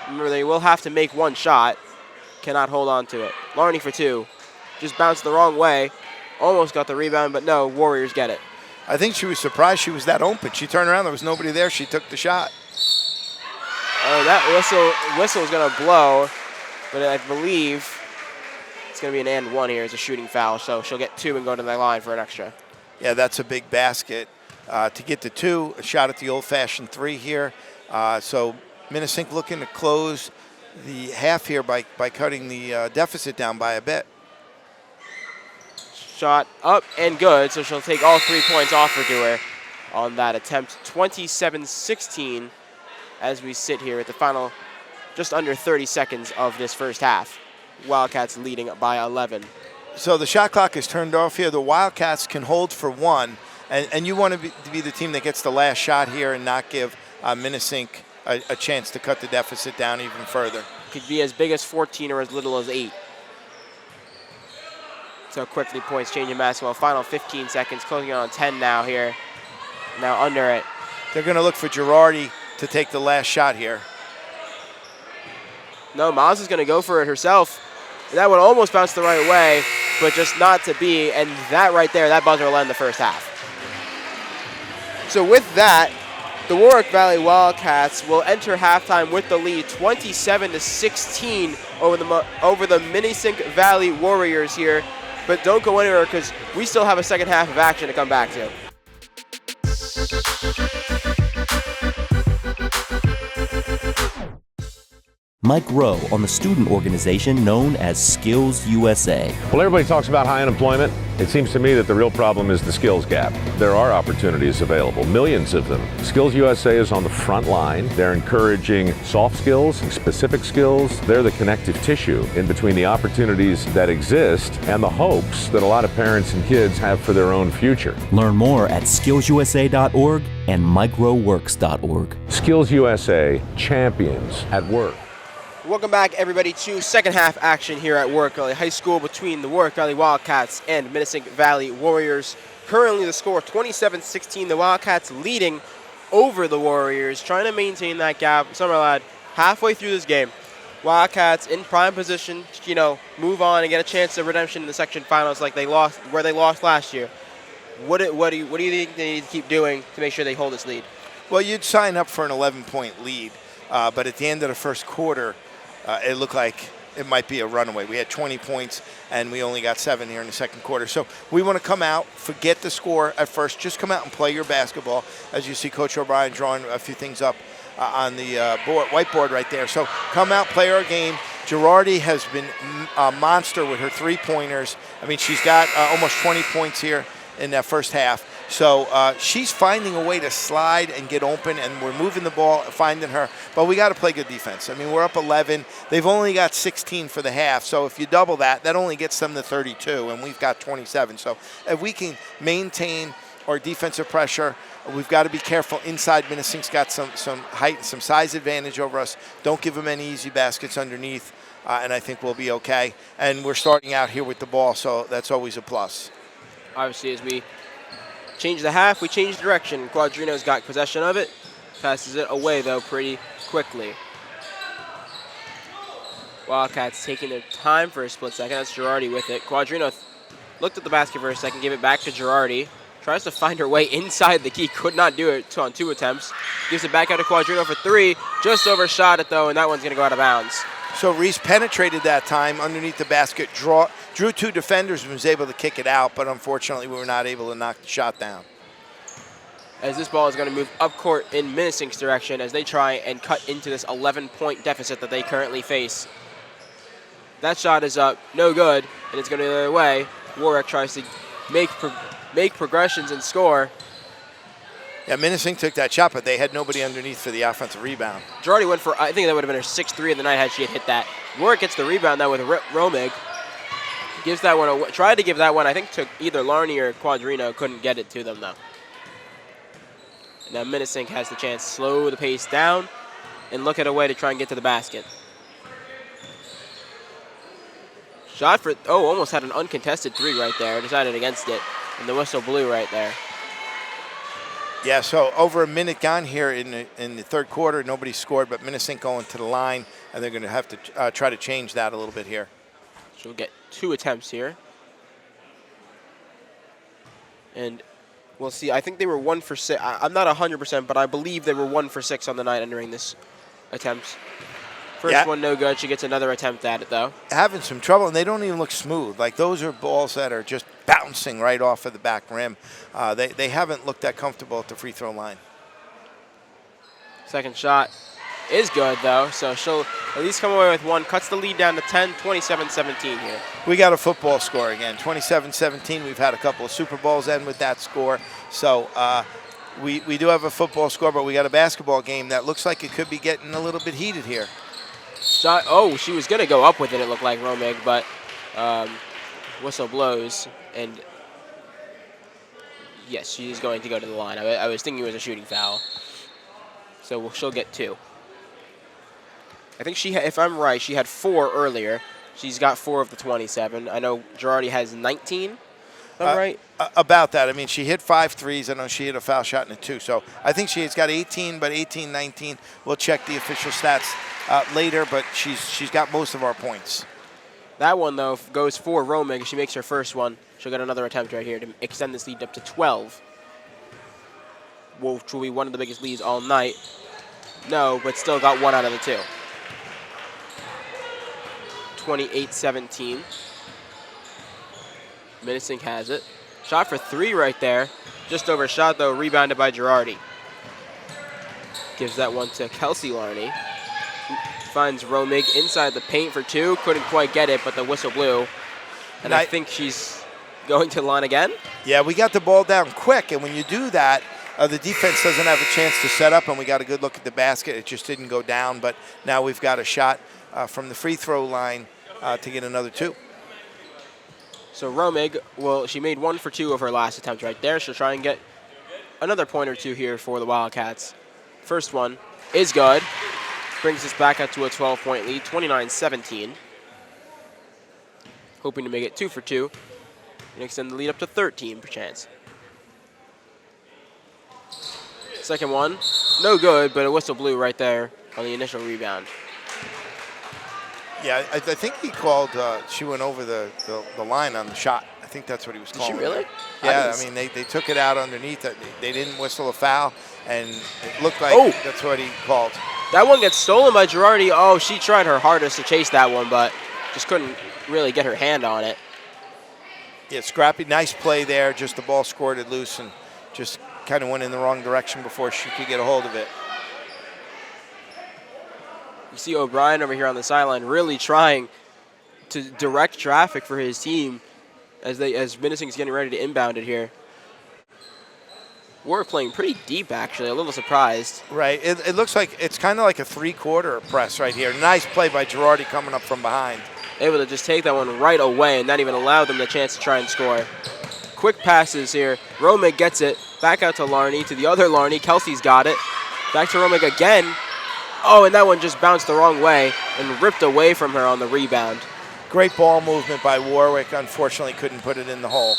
Remember, they will have to make 1 shot. Cannot hold on to it. Larney for 2. Just bounced the wrong way. Almost got the rebound, but no, Warriors get it. I think she was surprised she was that open. She turned around. There was nobody there. She took the shot. That whistle is going to blow, but I believe it's going to be an and 1 here. It's a shooting foul, so she'll get 2 and go to the line for an extra. Yeah, that's a big basket. To get to 2, a shot at the old-fashioned 3 here. So Minisink looking to close the half here by cutting the deficit down by a bit. Shot up and good, so she'll take all 3 points offered to her on that attempt. 27-16 as we sit here at the final just under 30 seconds of this first half. Wildcats leading by 11. So the shot clock is turned off here. The Wildcats can hold for 1, and you want to be the team that gets the last shot here and not give Minisink a chance to cut the deficit down even further. Could be as big as 14 or as little as 8. So quickly points changing basketball. Final 15 seconds, closing on 10 now here. Now under it. They're going to look for Girardi to take the last shot here. No, Miles is going to go for it herself. That one almost bounced the right way, but just not to be. And that right there, that buzzer will end the first half. So with that, the Warwick Valley Wildcats will enter halftime with the lead, 27-16 over the Minisink Valley Warriors here. But don't go anywhere because we still have a second half of action to come back to. Mike Rowe on the student organization known as Skills USA. Well, everybody talks about high unemployment. It seems to me that the real problem is the skills gap. There are opportunities available, millions of them. Skills USA is on the front line. They're encouraging soft skills and specific skills. They're the connective tissue in between the opportunities that exist and the hopes that a lot of parents and kids have for their own future. Learn more at skillsusa.org and microworks.org. Skills USA, champions at work. Welcome back, everybody, to second half action here at Warwick Valley High School between the Warwick Valley Wildcats and Minisink Valley Warriors. Currently the score 27-16, the Wildcats leading over the Warriors, trying to maintain that gap. Summerlad, halfway through this game, Wildcats in prime position, move on and get a chance of redemption in the section finals like they lost last year. What do you think they need to keep doing to make sure they hold this lead? Well, you'd sign up for an 11-point lead, but at the end of the first quarter, it looked like it might be a runaway. We had 20 points, and we only got 7 here in the second quarter. So we want to come out, forget the score at first, just come out and play your basketball. As you see Coach O'Brien drawing a few things up on the whiteboard right there. So come out, play our game. Girardi has been a monster with her three-pointers. I mean, she's got almost 20 points here in that first half. So she's finding a way to slide and get open, and we're moving the ball, finding her. But we got to play good defense. I mean, we're up 11. They've only got 16 for the half. So if you double that, that only gets them to 32, and we've got 27. So if we can maintain our defensive pressure, we've got to be careful inside. Minisink's got some height and some size advantage over us. Don't give them any easy baskets underneath, and I think we'll be okay. And we're starting out here with the ball, so that's always a plus. Obviously, as we change the half, we change direction. Quadrino's got possession of it. Passes it away, though, pretty quickly. Wildcats taking their time for a split second. That's Girardi with it. Quadrino looked at the basket for a second, gave it back to Girardi. Tries to find her way inside the key. Could not do it on 2 attempts. Gives it back out to Quadrino for 3. Just overshot it, though, and that one's going to go out of bounds. So Reese penetrated that time underneath the basket, drew 2 defenders and was able to kick it out, but unfortunately we were not able to knock the shot down. As this ball is going to move up court in Minisink's direction as they try and cut into this 11-point deficit that they currently face. That shot is up, no good, and it's going to go the other way. Warwick tries to make progressions and score. Yeah, Minisink took that shot, but they had nobody underneath for the offensive rebound. Girardi went for, I think that would have been her 6th 3 of the night had she had hit that. Warwick gets the rebound now with Romig. Gives that one away, tried to give that one, I think, to either Larney or Quadrino. Couldn't get it to them, though. Now Minisink has the chance to slow the pace down and look at a way to try and get to the basket. Shot for, almost had an uncontested 3 right there. Decided against it, and the whistle blew right there. Yeah, so over a minute gone here in the third quarter. Nobody scored, but Minisink going to the line, and they're going to have to try to change that a little bit here. So we'll get 2 attempts here. And we'll see. I think they were 1 for 6. I'm not 100%, but I believe they were 1 for 6 on the night entering this attempt. First one no good. She gets another attempt at it, though. Having some trouble, and they don't even look smooth. Like, those are balls that are just bouncing right off of the back rim. They haven't looked that comfortable at the free throw line. Second shot is good, though, so she'll at least come away with 1. Cuts the lead down to 10, 27-17 here. We got a football score again, 27-17. We've had a couple of Super Bowls end with that score. So we do have a football score, but we got a basketball game that looks like it could be getting a little bit heated here. Shot, she was going to go up with it, it looked like, Romig, but whistle blows, and yes, she's going to go to the line. I was thinking it was a shooting foul. So she'll get 2. I think if I'm right, she had 4 earlier. She's got 4 of the 27. I know Girardi has 19, if I'm right. About that. I mean, she hit 5 threes. I know she hit a foul shot in it, too. So I think she's got 18, but 18, 19. We'll check the official stats later, but she's got most of our points. That one, though, goes for Romig. She makes her first one. She'll get another attempt right here to extend this lead up to 12. Which will be one of the biggest leads all night. No, but still got 1 out of the 2. 28-17. Minisink has it. Shot for 3 right there. Just overshot, though, rebounded by Girardi. Gives that one to Kelsey Larney. Finds Romig inside the paint for 2. Couldn't quite get it, but the whistle blew. And I think she's going to the line again. Yeah, we got the ball down quick, and when you do that, the defense doesn't have a chance to set up, and we got a good look at the basket. It just didn't go down, but now we've got a shot from the free throw line to get another 2. So Romig, she made 1 for 2 of her last attempt right there. She'll try and get another point or 2 here for the Wildcats. First one is good. Brings us back up to a 12-point lead, 29-17. Hoping to make it 2 for 2 and extend the lead up to 13 per chance. Second one, no good, but a whistle blew right there on the initial rebound. Yeah, I think he called, she went over the line on the shot. I think that's what he was calling. Did she really? Yeah, I mean, they took it out underneath. They didn't whistle a foul, and it looked like that's what he called. That one gets stolen by Girardi. Oh, she tried her hardest to chase that one, but just couldn't really get her hand on it. Yeah, Scrappy, nice play there. Just the ball squirted loose and just kind of went in the wrong direction before she could get a hold of it. You see O'Brien over here on the sideline really trying to direct traffic for his team as Minisink's getting ready to inbound it here. We're playing pretty deep, actually. A little surprised. Right. It looks like it's kind of like a three-quarter press right here. Nice play by Girardi coming up from behind. Able to just take that one right away and not even allow them the chance to try and score. Quick passes here. Romig gets it. Back out to Larney, to the other Larney. Kelsey's got it. Back to Romig again. Oh, and that one just bounced the wrong way and ripped away from her on the rebound. Great ball movement by Warwick. Unfortunately, couldn't put it in the hole.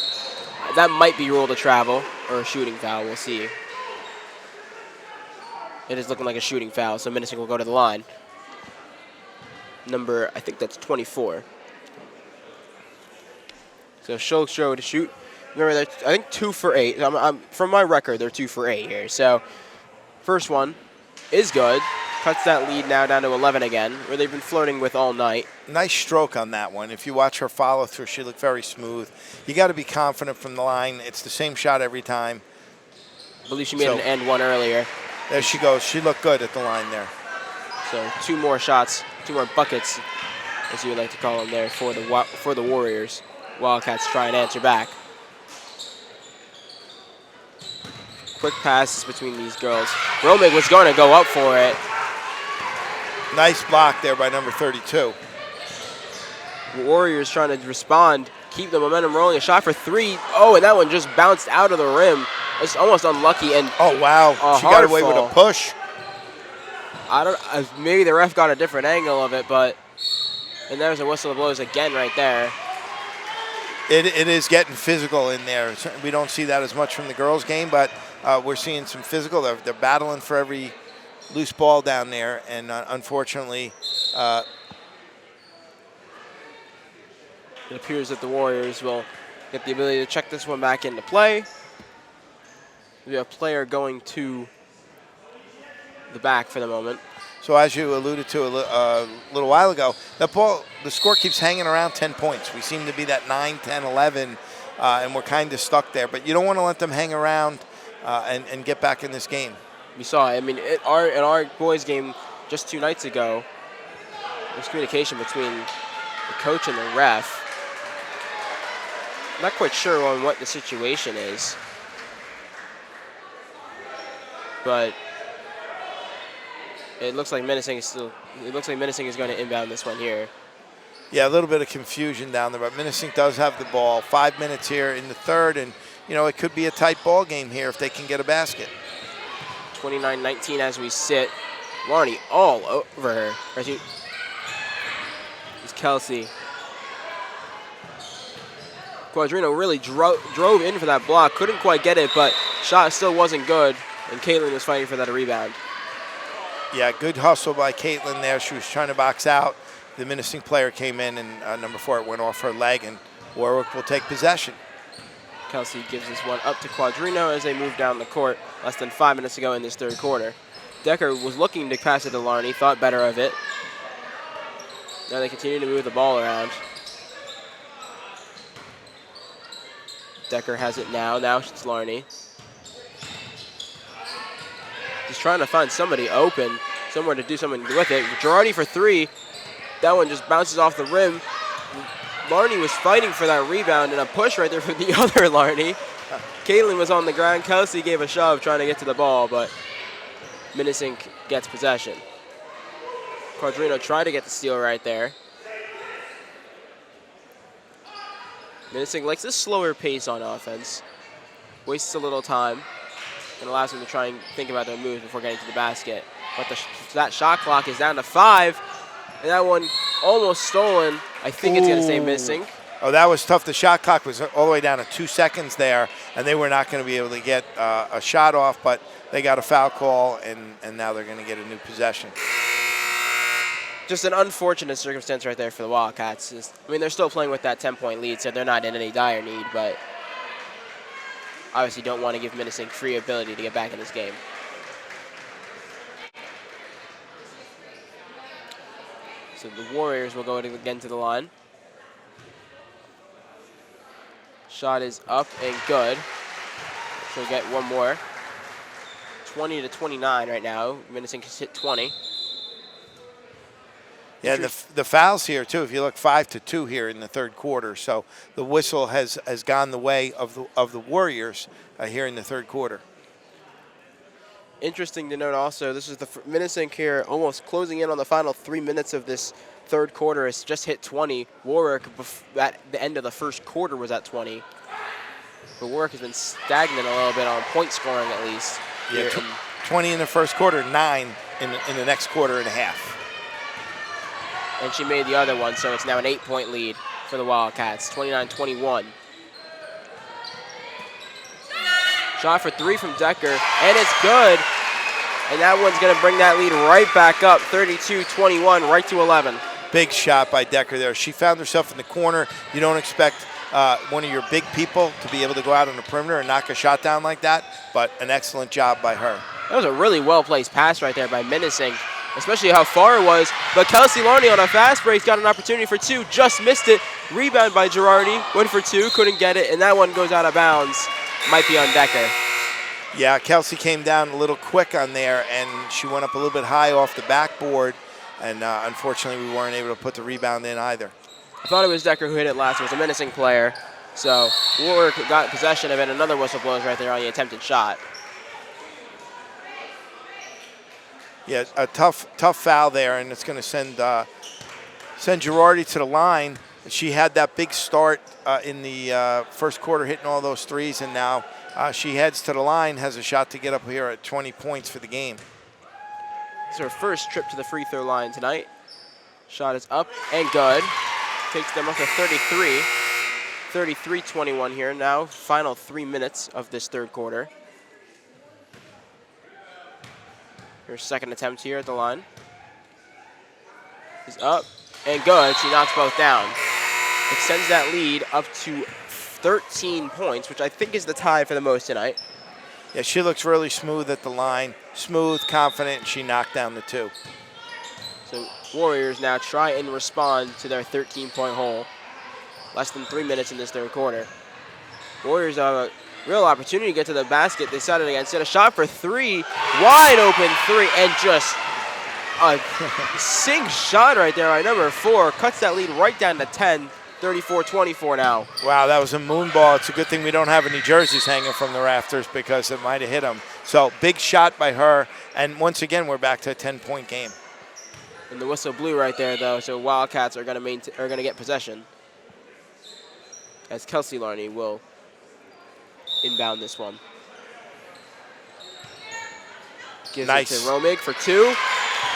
That might be ruled a travel or a shooting foul. We'll see. It is looking like a shooting foul, so Minisink will go to the line. Number, I think that's 24. So she'll show to shoot. Remember, I think 2 for 8. From my record, they're 2 for 8 here. So first one is good. Cuts that lead now down to 11 again, where they've been flirting with all night. Nice stroke on that one. If you watch her follow through, she looked very smooth. You got to be confident from the line. It's the same shot every time. I believe she made an and one earlier. There she goes. She looked good at the line there. So 2 more shots, 2 more buckets, as you would like to call them there, for the Warriors. Wildcats try and answer back. Quick passes between these girls. Romig was going to go up for it. Nice block there by number 32. Warriors trying to respond, keep the momentum rolling. A shot for 3. Oh, and that one just bounced out of the rim. It's almost unlucky. And oh, wow. She got away with a push. I don't. Maybe the ref got a different angle of it, but and there's a whistle that blows again right there. It is getting physical in there. We don't see that as much from the girls' game, but we're seeing some physical. They're battling for every loose ball down there, and unfortunately, it appears that the Warriors will get the ability to check this one back into play. We have a player going to the back for the moment. So as you alluded to a little while ago, the score keeps hanging around 10 points. We seem to be that 9, 10, 11, and we're kind of stuck there. But you don't want to let them hang around and get back in this game. We saw, I mean, in our boys' game just 2 nights ago, there's communication between the coach and the ref. I'm not quite sure on what the situation is, but it looks like Minisink is still. It looks like Minisink is going to inbound this one here. Yeah, a little bit of confusion down there, but Minisink does have the ball. 5 minutes here in the third, and you know it could be a tight ball game here if they can get a basket. 29-19 as we sit. Larney all over her. It's Kelsey. Quadrino really drove in for that block. Couldn't quite get it, but shot still wasn't good. And Caitlin was fighting for that rebound. Yeah, good hustle by Caitlin there. She was trying to box out. The Minisink player came in, and number 4, it went off her leg, and Warwick will take possession. Kelsey gives this one up to Quadrino as they move down the court less than 5 minutes ago in this third quarter. Decker was looking to pass it to Larney, thought better of it. Now they continue to move the ball around. Decker has it now. Now it's Larney. Just trying to find somebody open, somewhere to do something with it. Girardi for 3. That one just bounces off the rim. Larney was fighting for that rebound and a push right there from the other Larney. Caitlin was on the ground. Kelsey gave a shove trying to get to the ball, but Minisink gets possession. Quadrino tried to get the steal right there. Minisink likes this slower pace on offense. Wastes a little time and allows them to try and think about their moves before getting to the basket. But that shot clock is down to 5, and that one almost stolen. I think it's going to stay Minisink. Oh, that was tough. The shot clock was all the way down to 2 seconds there, and they were not going to be able to get a shot off, but they got a foul call, and now they're going to get a new possession. Just an unfortunate circumstance right there for the Wildcats. I mean, they're still playing with that 10-point lead, so they're not in any dire need, but obviously don't want to give Minisink free ability to get back in this game. So the Warriors will go again to the line. Shot is up and good. She'll get one more. 20-29 right now. Minisink has hit 20. Yeah, and the fouls here too. If you look, 5-2 here in the third quarter. So the whistle has gone the way of the Warriors here in the third quarter. Interesting to note also, this is the Minisink here almost closing in on the final 3 minutes of this third quarter. It's just hit 20. Warwick at the end of the first quarter was at 20. But Warwick has been stagnant a little bit on point scoring at least. Yeah, 20 in the first quarter, 9 in the next quarter and a half. And she made the other one, so it's now an 8-point lead for the Wildcats, 29-21. Shot for 3 from Decker, and it's good. And that one's going to bring that lead right back up, 32-21, right to 11. Big shot by Decker there. She found herself in the corner. You don't expect one of your big people to be able to go out on the perimeter and knock a shot down like that, but an excellent job by her. That was a really well-placed pass right there by Minisink, especially how far it was. But Kelsey Larney on a fast break got an opportunity for 2, just missed it. Rebound by Girardi, went for 2, couldn't get it, and that one goes out of bounds. Might be on Decker. Yeah, Kelsey came down a little quick on there, and she went up a little bit high off the backboard, and unfortunately we weren't able to put the rebound in either. I thought it was Decker who hit it last. It was a Minisink player. So Warwick got possession of it. Another whistle blows right there on the attempted shot. Yeah, a tough foul there, and it's going to send Girardi to the line. She had that big start in the first quarter, hitting all those threes, and now she heads to the line, has a shot to get up here at 20 points for the game. It's her first trip to the free throw line tonight. Shot is up and good. Takes them up to 33. 33-21 here now. Final 3 minutes of this third quarter. Her second attempt here at the line. Is up and good. She knocks both down. Extends that lead up to 13 points, which I think is the tie for the most tonight. Yeah, she looks really smooth at the line. Smooth, confident, and she knocked down the 2. So Warriors now try and respond to their 13-point hole. Less than 3 minutes in this third quarter. Warriors have a real opportunity to get to the basket. They decided against it. A shot for 3, wide open 3, and just a sink shot right there by number 4. Cuts that lead right down to 10. 34-24 now. Wow, that was a moon ball. It's a good thing we don't have any jerseys hanging from the rafters because it might have hit them. So big shot by her, and once again we're back to a 10-point game. And the whistle blew right there, though. So Wildcats are going to get possession, as Kelsey Larney will inbound this one. Gives it to Romig for 2,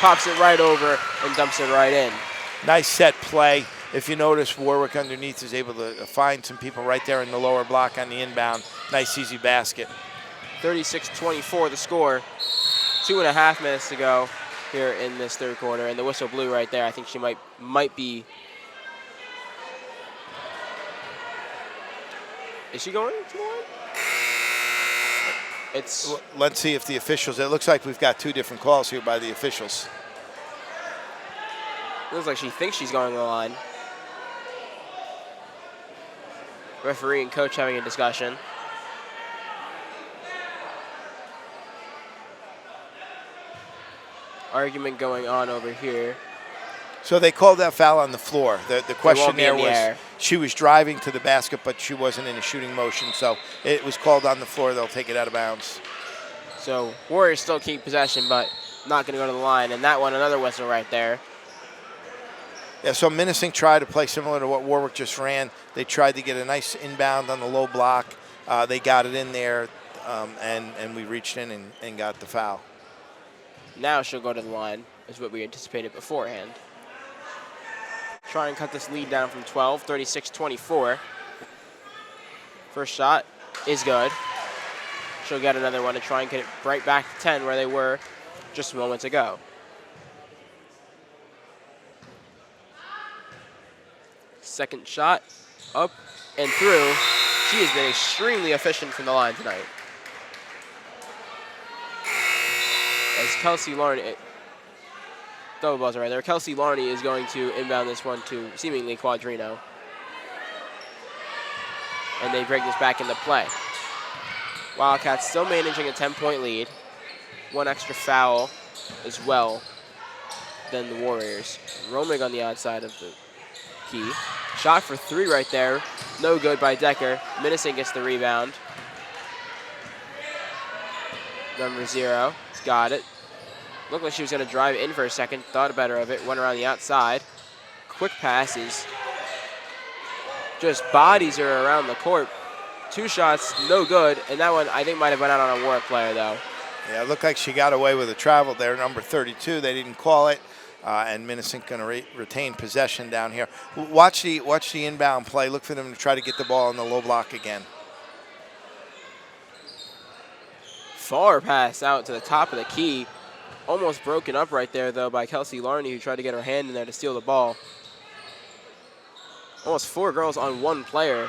pops it right over and dumps it right in. Nice set play. If you notice, Warwick underneath is able to find some people right there in the lower block on the inbound. Nice, easy basket. 36-24 the score. 2.5 minutes to go here in this third quarter, and the whistle blew right there. I think she might be. Is she going to the line? It's. Let's see if the officials. It looks like we've got 2 different calls here by the officials. Looks like she thinks she's going to the line. Referee and coach having a discussion. Argument going on over here. So they called that foul on the floor. The question there was air. She was driving to the basket, but she wasn't in a shooting motion. So it was called on the floor. They'll take it out of bounds. So Warriors still keep possession, but not going to go to the line. And that one, another whistle right there. Yeah, so Minisink tried to play similar to what Warwick just ran. They tried to get a nice inbound on the low block. They got it in there, and we reached in and got the foul. Now she'll go to the line, is what we anticipated beforehand. Try and cut this lead down from 12, 36-24. First shot is good. She'll get another one to try and get it right back to 10 where they were just moments ago. Second shot, up and through. She has been extremely efficient from the line tonight. As Kelsey Larney, Double buzzer right there. Kelsey Larney is going to inbound this one to seemingly Quadrino. And they break this back into play. Wildcats still managing a 10-point lead. One extra foul as well than the Warriors. Romig on the outside of the key. Shot for three right there. No good by Decker. Minisink gets the rebound. Number 0. He's got it. Looked like she was going to drive in for a second. Thought better of it. Went around the outside. Quick passes. Just bodies her around the court. 2 shots, no good. And that one, I think, might have went out on a Warwick player, though. Yeah, it looked like she got away with a travel there. Number 32, they didn't call it. And Minisink going to retain possession down here. Watch the inbound play. Look for them to try to get the ball on the low block again. Far pass out to the top of the key. Almost broken up right there, though, by Kelsey Larney, who tried to get her hand in there to steal the ball. Almost 4 girls on 1 player.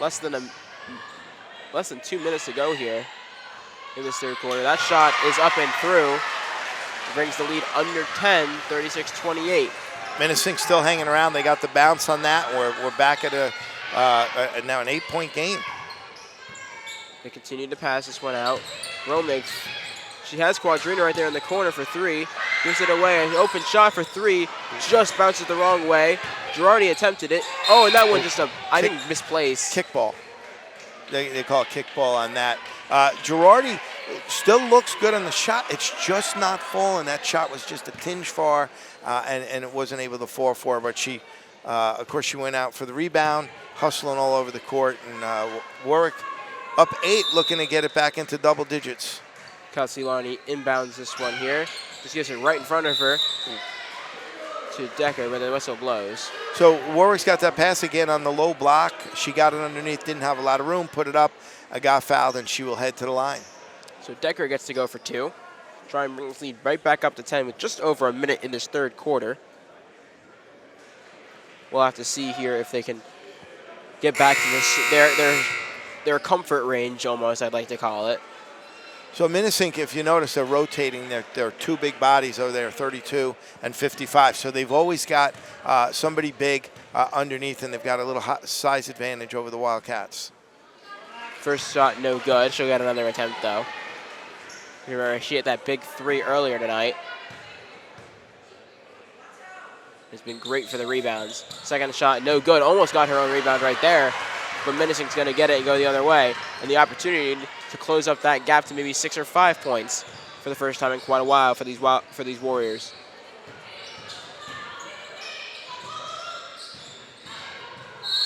Less than 2 minutes to go here in this third quarter. That shot is up and through. It brings the lead under 10, 36-28. Minisink still hanging around. They got the bounce on that. We're back at now an 8-point game. They continue to pass this one out. Romig, she has Quadrino right there in the corner for 3. Gives it away. An open shot for 3. Just bounces the wrong way. Girardi attempted it. Oh, and that one just I think misplaced. Kickball. They call it kickball on that. Girardi still looks good on the shot. It's just not falling. That shot was just a tinge far, and it wasn't able to fall for her. But she, of course, she went out for the rebound, hustling all over the court. And Warwick up 8, looking to get it back into double digits. Kelsey Larney inbounds this one here. Just gets it right in front of her to Decker, but the whistle blows. So Warwick's got that pass again on the low block. She got it underneath, didn't have a lot of room, put it up, got fouled, and she will head to the line. So Decker gets to go for 2. Try and bring this lead right back up to 10 with just over a minute in this third quarter. We'll have to see here if they can get back to this their comfort range, almost, I'd like to call it. So Minisink, if you notice, they're rotating. There are 2 big bodies over there, 32 and 55. So they've always got somebody big underneath, and they've got a little size advantage over the Wildcats. First shot, no good. She'll get another attempt, though. Remember, she hit that big 3 earlier tonight. It's been great for the rebounds. Second shot, no good. Almost got her own rebound right there. But Minisink's going to get it and go the other way. And the opportunity to close up that gap to maybe 6 or 5 points for the first time in quite a while for these Warriors.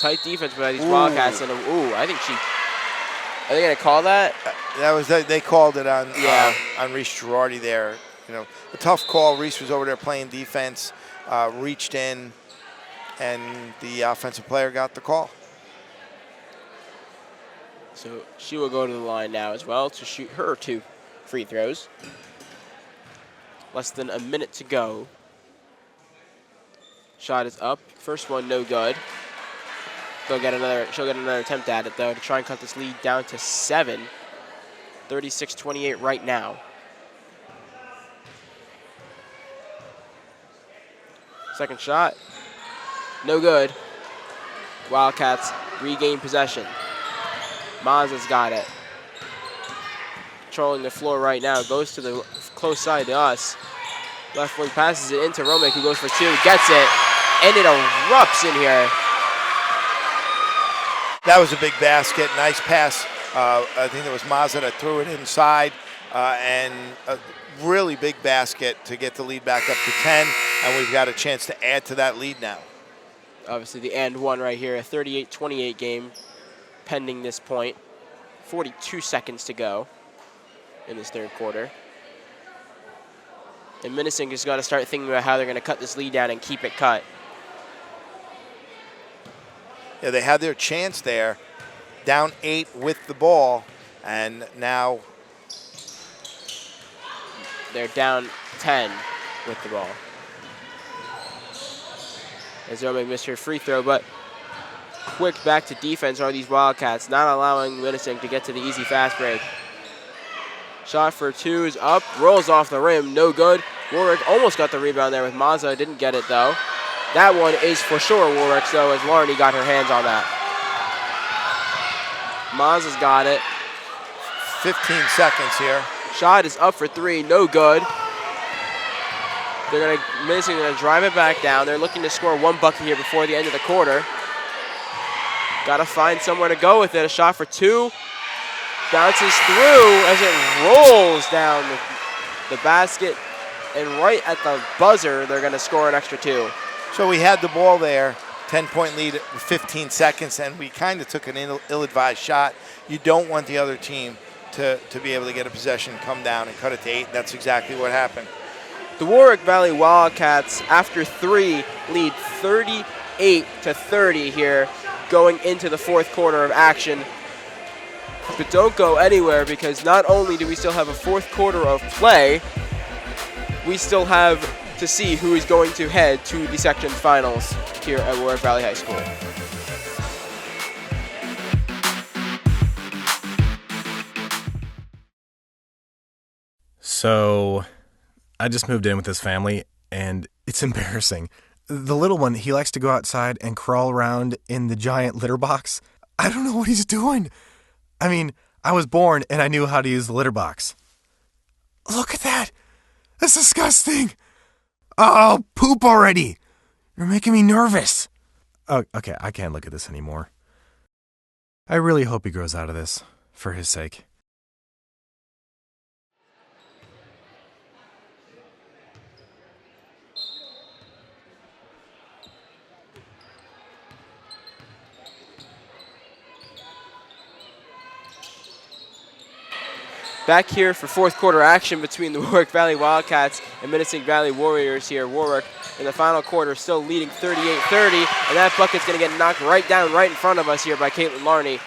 Tight defense by these Wildcats. And I think are they going to call that? They called it on Reese Girardi there. You know, a tough call. Reese was over there playing defense, reached in, and the offensive player got the call. So she will go to the line now as well to shoot her 2 free throws. Less than a minute to go. Shot is up. First one, no good. She'll get another attempt at it, though, to try and cut this lead down to 7. 36-28 right now. Second shot, no good. Wildcats regain possession. Mazza's got it. Controlling the floor right now. Goes to the close side to us. Left wing passes it into Romig, who goes for 2. Gets it. And it erupts in here. That was a big basket. Nice pass. I think it was Mazza that threw it inside. And a really big basket to get the lead back up to 10. And we've got a chance to add to that lead now. Obviously the and one right here. A 38-28 game pending this point. 42 seconds to go in this third quarter. And Minisink has got to start thinking about how they're going to cut this lead down and keep it cut. Yeah, they had their chance there. Down 8 with the ball. And now they're down 10 with the ball. As Romig missed her free throw, but quick back to defense are these Wildcats, not allowing Minisink to get to the easy fast break. Shot for 2 is up, rolls off the rim, no good. Warwick almost got the rebound there with Mazza, didn't get it though. That one is for sure Warwick's though, as Larney got her hands on that. Mazza's got it. 15 seconds here. Shot is up for three, no good. Minisink gonna drive it back down. They're looking to score one bucket here before the end of the quarter. Gotta find somewhere to go with it. A shot for two. Bounces through as it rolls down the basket. And right at the buzzer, they're gonna score an extra two. So we had the ball there, 10-point lead with 15 seconds, and we kind of took an ill-advised shot. You don't want the other team to be able to get a possession, come down, and cut it to 8. That's exactly what happened. The Warwick Valley Wildcats, after three, lead 38-30 here, going into the fourth quarter of action. But don't go anywhere, because not only do we still have a fourth quarter of play, we still have to see who is going to head to the section finals here at Warwick Valley High School. So, I just moved in with this family, and it's embarrassing. The little one, he likes to go outside and crawl around in the giant litter box. I don't know what he's doing. I mean, I was born and I knew how to use the litter box. Look at that. That's disgusting. Oh, poop already. You're making me nervous. Oh, okay, I can't look at this anymore. I really hope he grows out of this, for his sake. Back here for fourth quarter action between the Warwick Valley Wildcats and Minisink Valley Warriors here. Warwick in the final quarter still leading 38-30, and that bucket's going to get knocked right down right in front of us here by Caitlin Larney.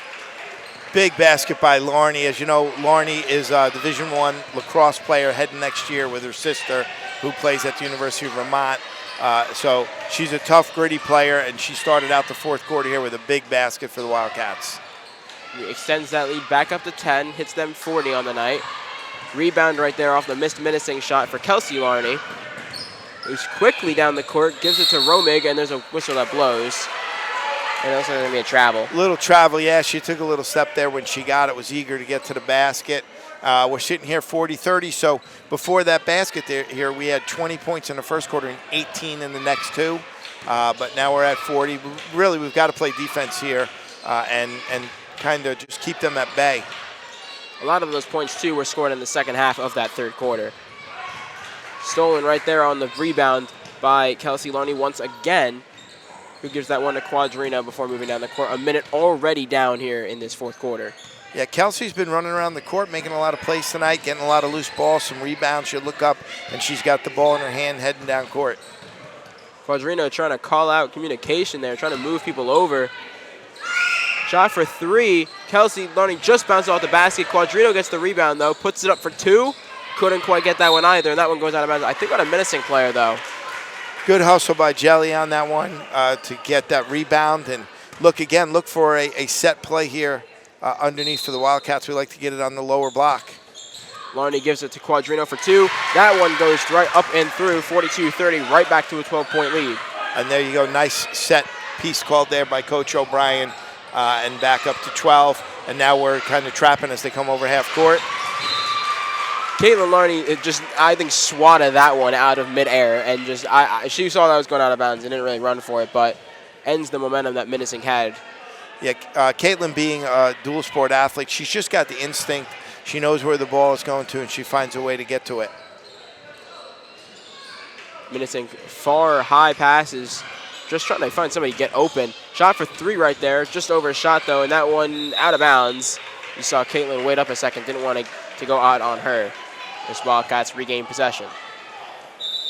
Big basket by Larney. As you know, Larney is a Division I lacrosse player heading next year with her sister, who plays at the University of Vermont. So she's a tough, gritty player, and she started out the fourth quarter here with a big basket for the Wildcats. Extends that lead back up to 10, hits them 40 on the night. Rebound right there off the missed Minisink shot for Kelsey Larney, who's quickly down the court, gives it to Romig, and there's a whistle that blows. And also going to be a travel. Little travel, yeah. She took a little step there when she got it, was eager to get to the basket. We're sitting here 40-30, so before that basket here, we had 20 points in the first quarter and 18 in the next two. But now we're at 40. Really, we've got to play defense here and kind of just keep them at bay. A lot of those points, too, were scored in the second half of that third quarter. Stolen right there on the rebound by Kelsey Larney once again, who gives that one to Quadrino before moving down the court. A minute already down here in this fourth quarter. Yeah, Kelsey's been running around the court, making a lot of plays tonight, getting a lot of loose balls, some rebounds. She'll look up, and she's got the ball in her hand heading down court. Quadrino trying to call out communication there, trying to move people over. Shot for three. Kelsey Larney just bounced off the basket. Quadrino gets the rebound, though. Puts it up for two. Couldn't quite get that one either. And that one goes out of bounds. I think on a Minisink player, though. Good hustle by Jelly on that one to get that rebound. And look for a set play here underneath for the Wildcats. We like to get it on the lower block. Larney gives it to Quadrino for two. That one goes right up and through, 42-30, right back to a 12-point lead. And there you go. Nice set piece called there by Coach O'Brien. And back up to 12, and now we're kind of trapping as they come over half court. Caitlin Larney I think, swatted that one out of midair, and she saw that was going out of bounds and didn't really run for it, but ends the momentum that Minisink had. Yeah, Caitlin being a dual sport athlete, she's just got the instinct. She knows where the ball is going to, and she finds a way to get to it. Minisink far high passes, just trying to find somebody to get open. Shot for three right there, just over a shot though, and that one out of bounds. You saw Caitlin wait up a second, didn't want to go out on her. This Wildcats regain possession.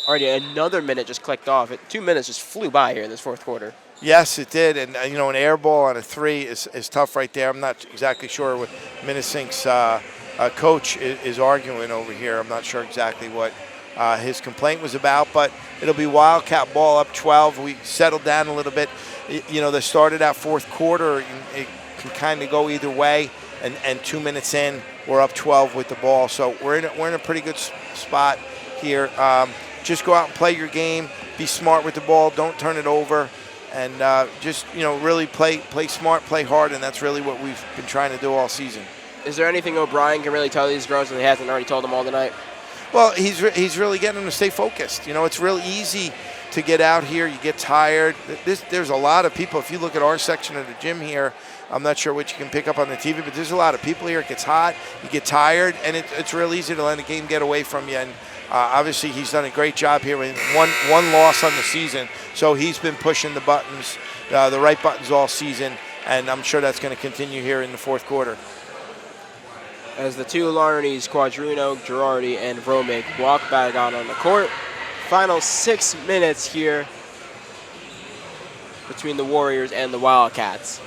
Already another minute just clicked off. 2 minutes just flew by here in this fourth quarter. Yes, it did, and an air ball on a three is tough right there. I'm not exactly sure what Minisink's coach is arguing over here. I'm not sure exactly what his complaint was about, but it'll be Wildcat ball up 12. We settled down a little bit. They started out fourth quarter. It can kind of go either way, and 2 minutes in, we're up 12 with the ball. So we're in a pretty good spot here. Just go out and play your game. Be smart with the ball. Don't turn it over. And just, really play smart, play hard, and that's really what we've been trying to do all season. Is there anything O'Brien can really tell these girls that he hasn't already told them all tonight? Well, he's really getting them to stay focused. It's real easy to get out here. You get tired. There's a lot of people. If you look at our section of the gym here, I'm not sure what you can pick up on the TV, but there's a lot of people here. It gets hot. You get tired, and it's real easy to let the game get away from you. And obviously, he's done a great job here with one loss on the season. So he's been pushing the buttons, the right buttons all season, and I'm sure that's going to continue here in the fourth quarter. As the two Larneys, Quadrino, Girardi, and Romig walk back out on the court. Final 6 minutes here between the Warriors and the Wildcats.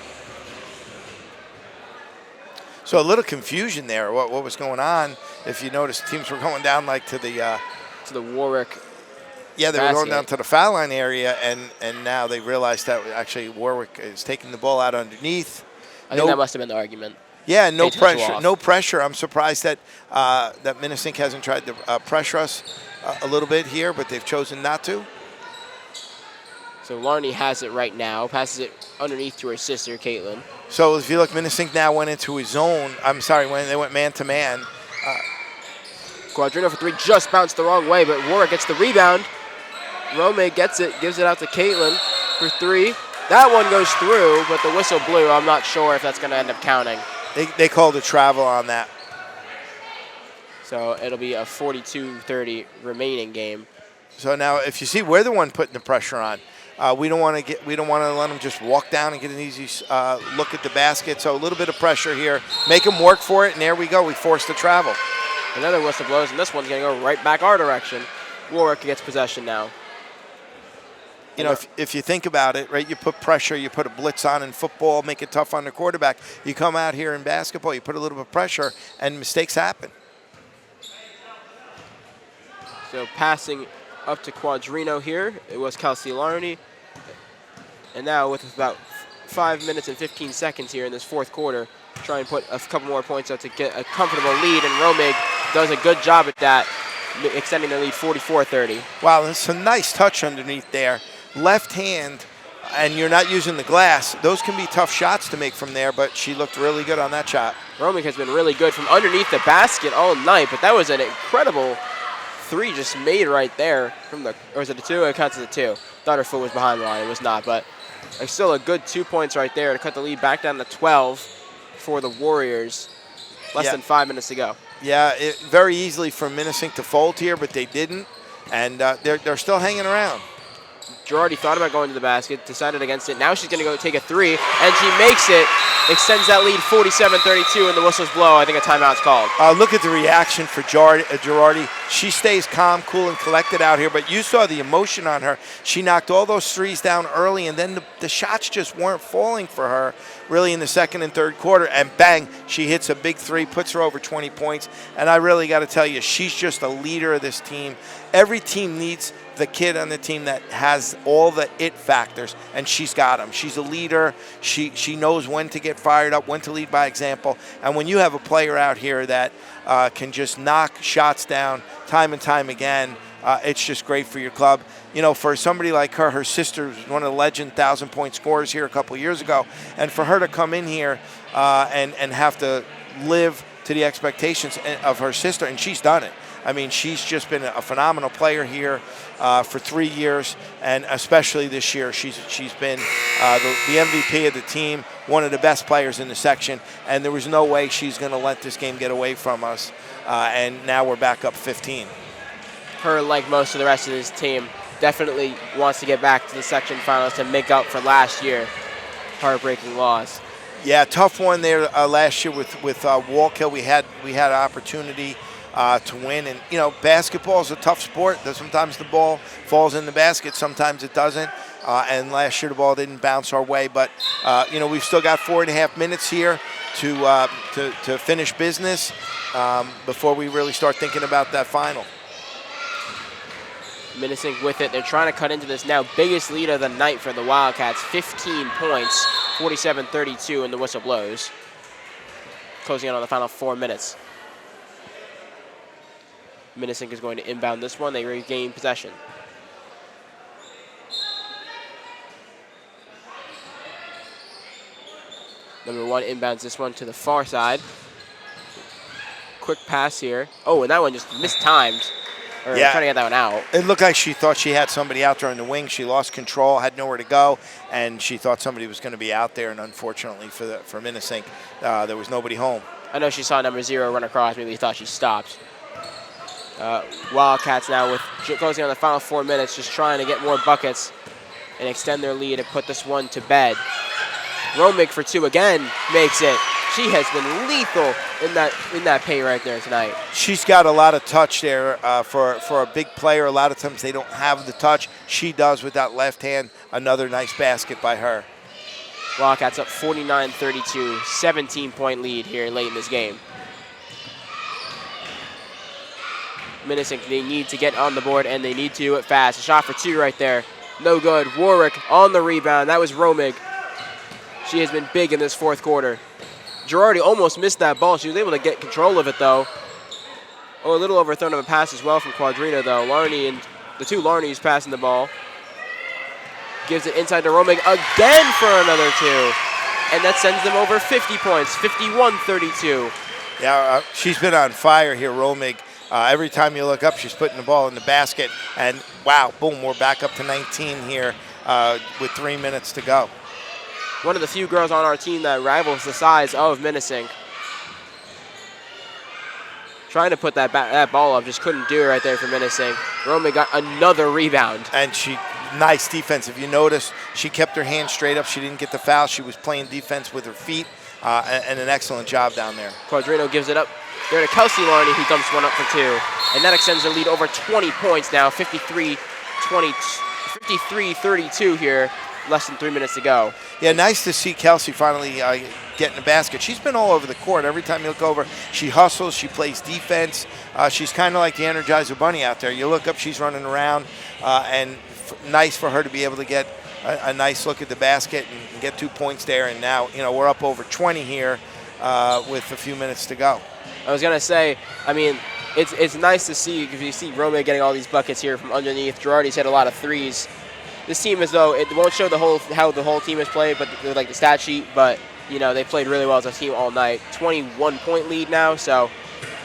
So a little confusion there, what was going on. If you notice, teams were going down like to the Warwick. Yeah, they were going down to the foul line area, and now they realized that actually Warwick is taking the ball out underneath. I think that must have been the argument. Yeah, no pressure. No pressure. I'm surprised that Minisink hasn't tried to pressure us a little bit here, but they've chosen not to. So Larney has it right now, passes it underneath to her sister, Caitlin. So if you look, Minisink now went into his zone. I'm sorry, when they went man-to-man. Quadrino for three, just bounced the wrong way, but Warwick gets the rebound. Rome gets it, gives it out to Caitlin for three. That one goes through, but the whistle blew. I'm not sure if that's going to end up counting. They called a travel on that. So it'll be a 42-30 remaining game. So now, if you see, we're the one putting the pressure on. We don't want to let them just walk down and get an easy look at the basket. So a little bit of pressure here, make them work for it, and there we go. We forced the travel. Another whistle blows, and this one's going to go right back our direction. Warwick gets possession now. If you think about it, right, you put pressure, you put a blitz on in football, make it tough on the quarterback. You come out here in basketball, you put a little bit of pressure, and mistakes happen. So passing up to Quadrino here, it was Kelsey Larney. And now with about 5 minutes and 15 seconds here in this fourth quarter, try and put a couple more points out to get a comfortable lead, and Romig does a good job at that, extending the lead 44-30. Wow, that's a nice touch underneath there. Left hand, and you're not using the glass. Those can be tough shots to make from there, but she looked really good on that shot. Romig has been really good from underneath the basket all night, but that was an incredible three just made right there from the, or was it a two? It counts as a two. Thought her foot was behind the line. It was not, but still a good 2 points right there to cut the lead back down to 12 for the Warriors. Less than 5 minutes to go. Yeah, very easily for Minisink to fold here, but they didn't, and they're still hanging around. Girardi thought about going to the basket, decided against it. Now she's going to go take a three, and she makes it. Extends that lead 47-32, and the whistles blow. I think a timeout's called. Look at the reaction for Girardi. She stays calm, cool, and collected out here, but you saw the emotion on her. She knocked all those threes down early, and then the shots just weren't falling for her really in the second and third quarter, and bang, she hits a big three, puts her over 20 points, and I really got to tell you, she's just a leader of this team. Every team needs the kid on the team that has all the it factors, and she's got them. She's a leader. She knows when to get fired up, when to lead by example, and when you have a player out here that can just knock shots down time and time again, it's just great for your club. For somebody like her sister was one of the legend 1,000-point scorers here a couple of years ago, and for her to come in here and have to live to the expectations of her sister, and she's done it. I mean, she's just been a phenomenal player here for 3 years, and especially this year, she's been the MVP of the team, one of the best players in the section, and there was no way she's going to let this game get away from us, and now we're back up 15. Her, like most of the rest of this team, definitely wants to get back to the section finals to make up for last year. Heartbreaking loss. Yeah, tough one there last year with Wildcat. We had an opportunity to win, and basketball is a tough sport. Sometimes the ball falls in the basket, sometimes it doesn't. And last year the ball didn't bounce our way, but we've still got 4.5 minutes here to finish business before we really start thinking about that final. Minisink with it. They're trying to cut into this now biggest lead of the night for the Wildcats. 15 points, 47-32, and the whistle blows. Closing in on the final 4 minutes. Minisink is going to inbound this one. They regain possession. Number 1 inbounds this one to the far side. Quick pass here. Oh, and that one just mistimed. Or trying to get that one out. It looked like she thought she had somebody out there in the wing. She lost control, had nowhere to go, and she thought somebody was going to be out there. And unfortunately for Minisink, there was nobody home. I know she saw number 0 run across. Maybe thought she stopped. Wildcats now with closing on the final 4 minutes, just trying to get more buckets and extend their lead and put this one to bed. Romig for 2 again makes it. She has been lethal in that paint right there tonight. She's got a lot of touch there for a big player. A lot of times they don't have the touch. She does with that left hand. Another nice basket by her. Wildcats up 49-32, 17-point lead here late in this game. Minisink, they need to get on the board, and they need to do it fast. A shot for 2 right there. No good. Warwick on the rebound. That was Romig. She has been big in this 4th quarter. Girardi almost missed that ball. She was able to get control of it, though. Oh, a little overthrown of a pass as well from Quadrina, though. Larney and the 2 Larneys passing the ball. Gives it inside to Romig again for another 2. And that sends them over 50 points, 51-32. Yeah, she's been on fire here, Romig. Every time you look up, she's putting the ball in the basket. And, wow, boom, we're back up to 19 here with 3 minutes to go. One of the few girls on our team that rivals the size of Minisink. Trying to put that ball up, just couldn't do it right there for Minisink. Romig got another rebound. And nice defense. If you notice, she kept her hands straight up. She didn't get the foul. She was playing defense with her feet, and an excellent job down there. Quadrino gives it up there to Kelsey Larney, who dumps one up for 2. And that extends their lead over 20 points now, 53-32 here. Less than 3 minutes to go. Yeah, nice to see Kelsey finally getting the basket. She's been all over the court. Every time you look over, she hustles, she plays defense. She's kind of like the Energizer Bunny out there. You look up, she's running around, and nice for her to be able to get a nice look at the basket and get 2 points there. And now, we're up over 20 here with a few minutes to go. I was going to say, I mean, it's nice to see, because you see Romig getting all these buckets here from underneath. Girardi's hit a lot of threes. This team, as though it won't show how the whole team has played, but like the stat sheet. But they played really well as a team all night. 21-point lead now. So,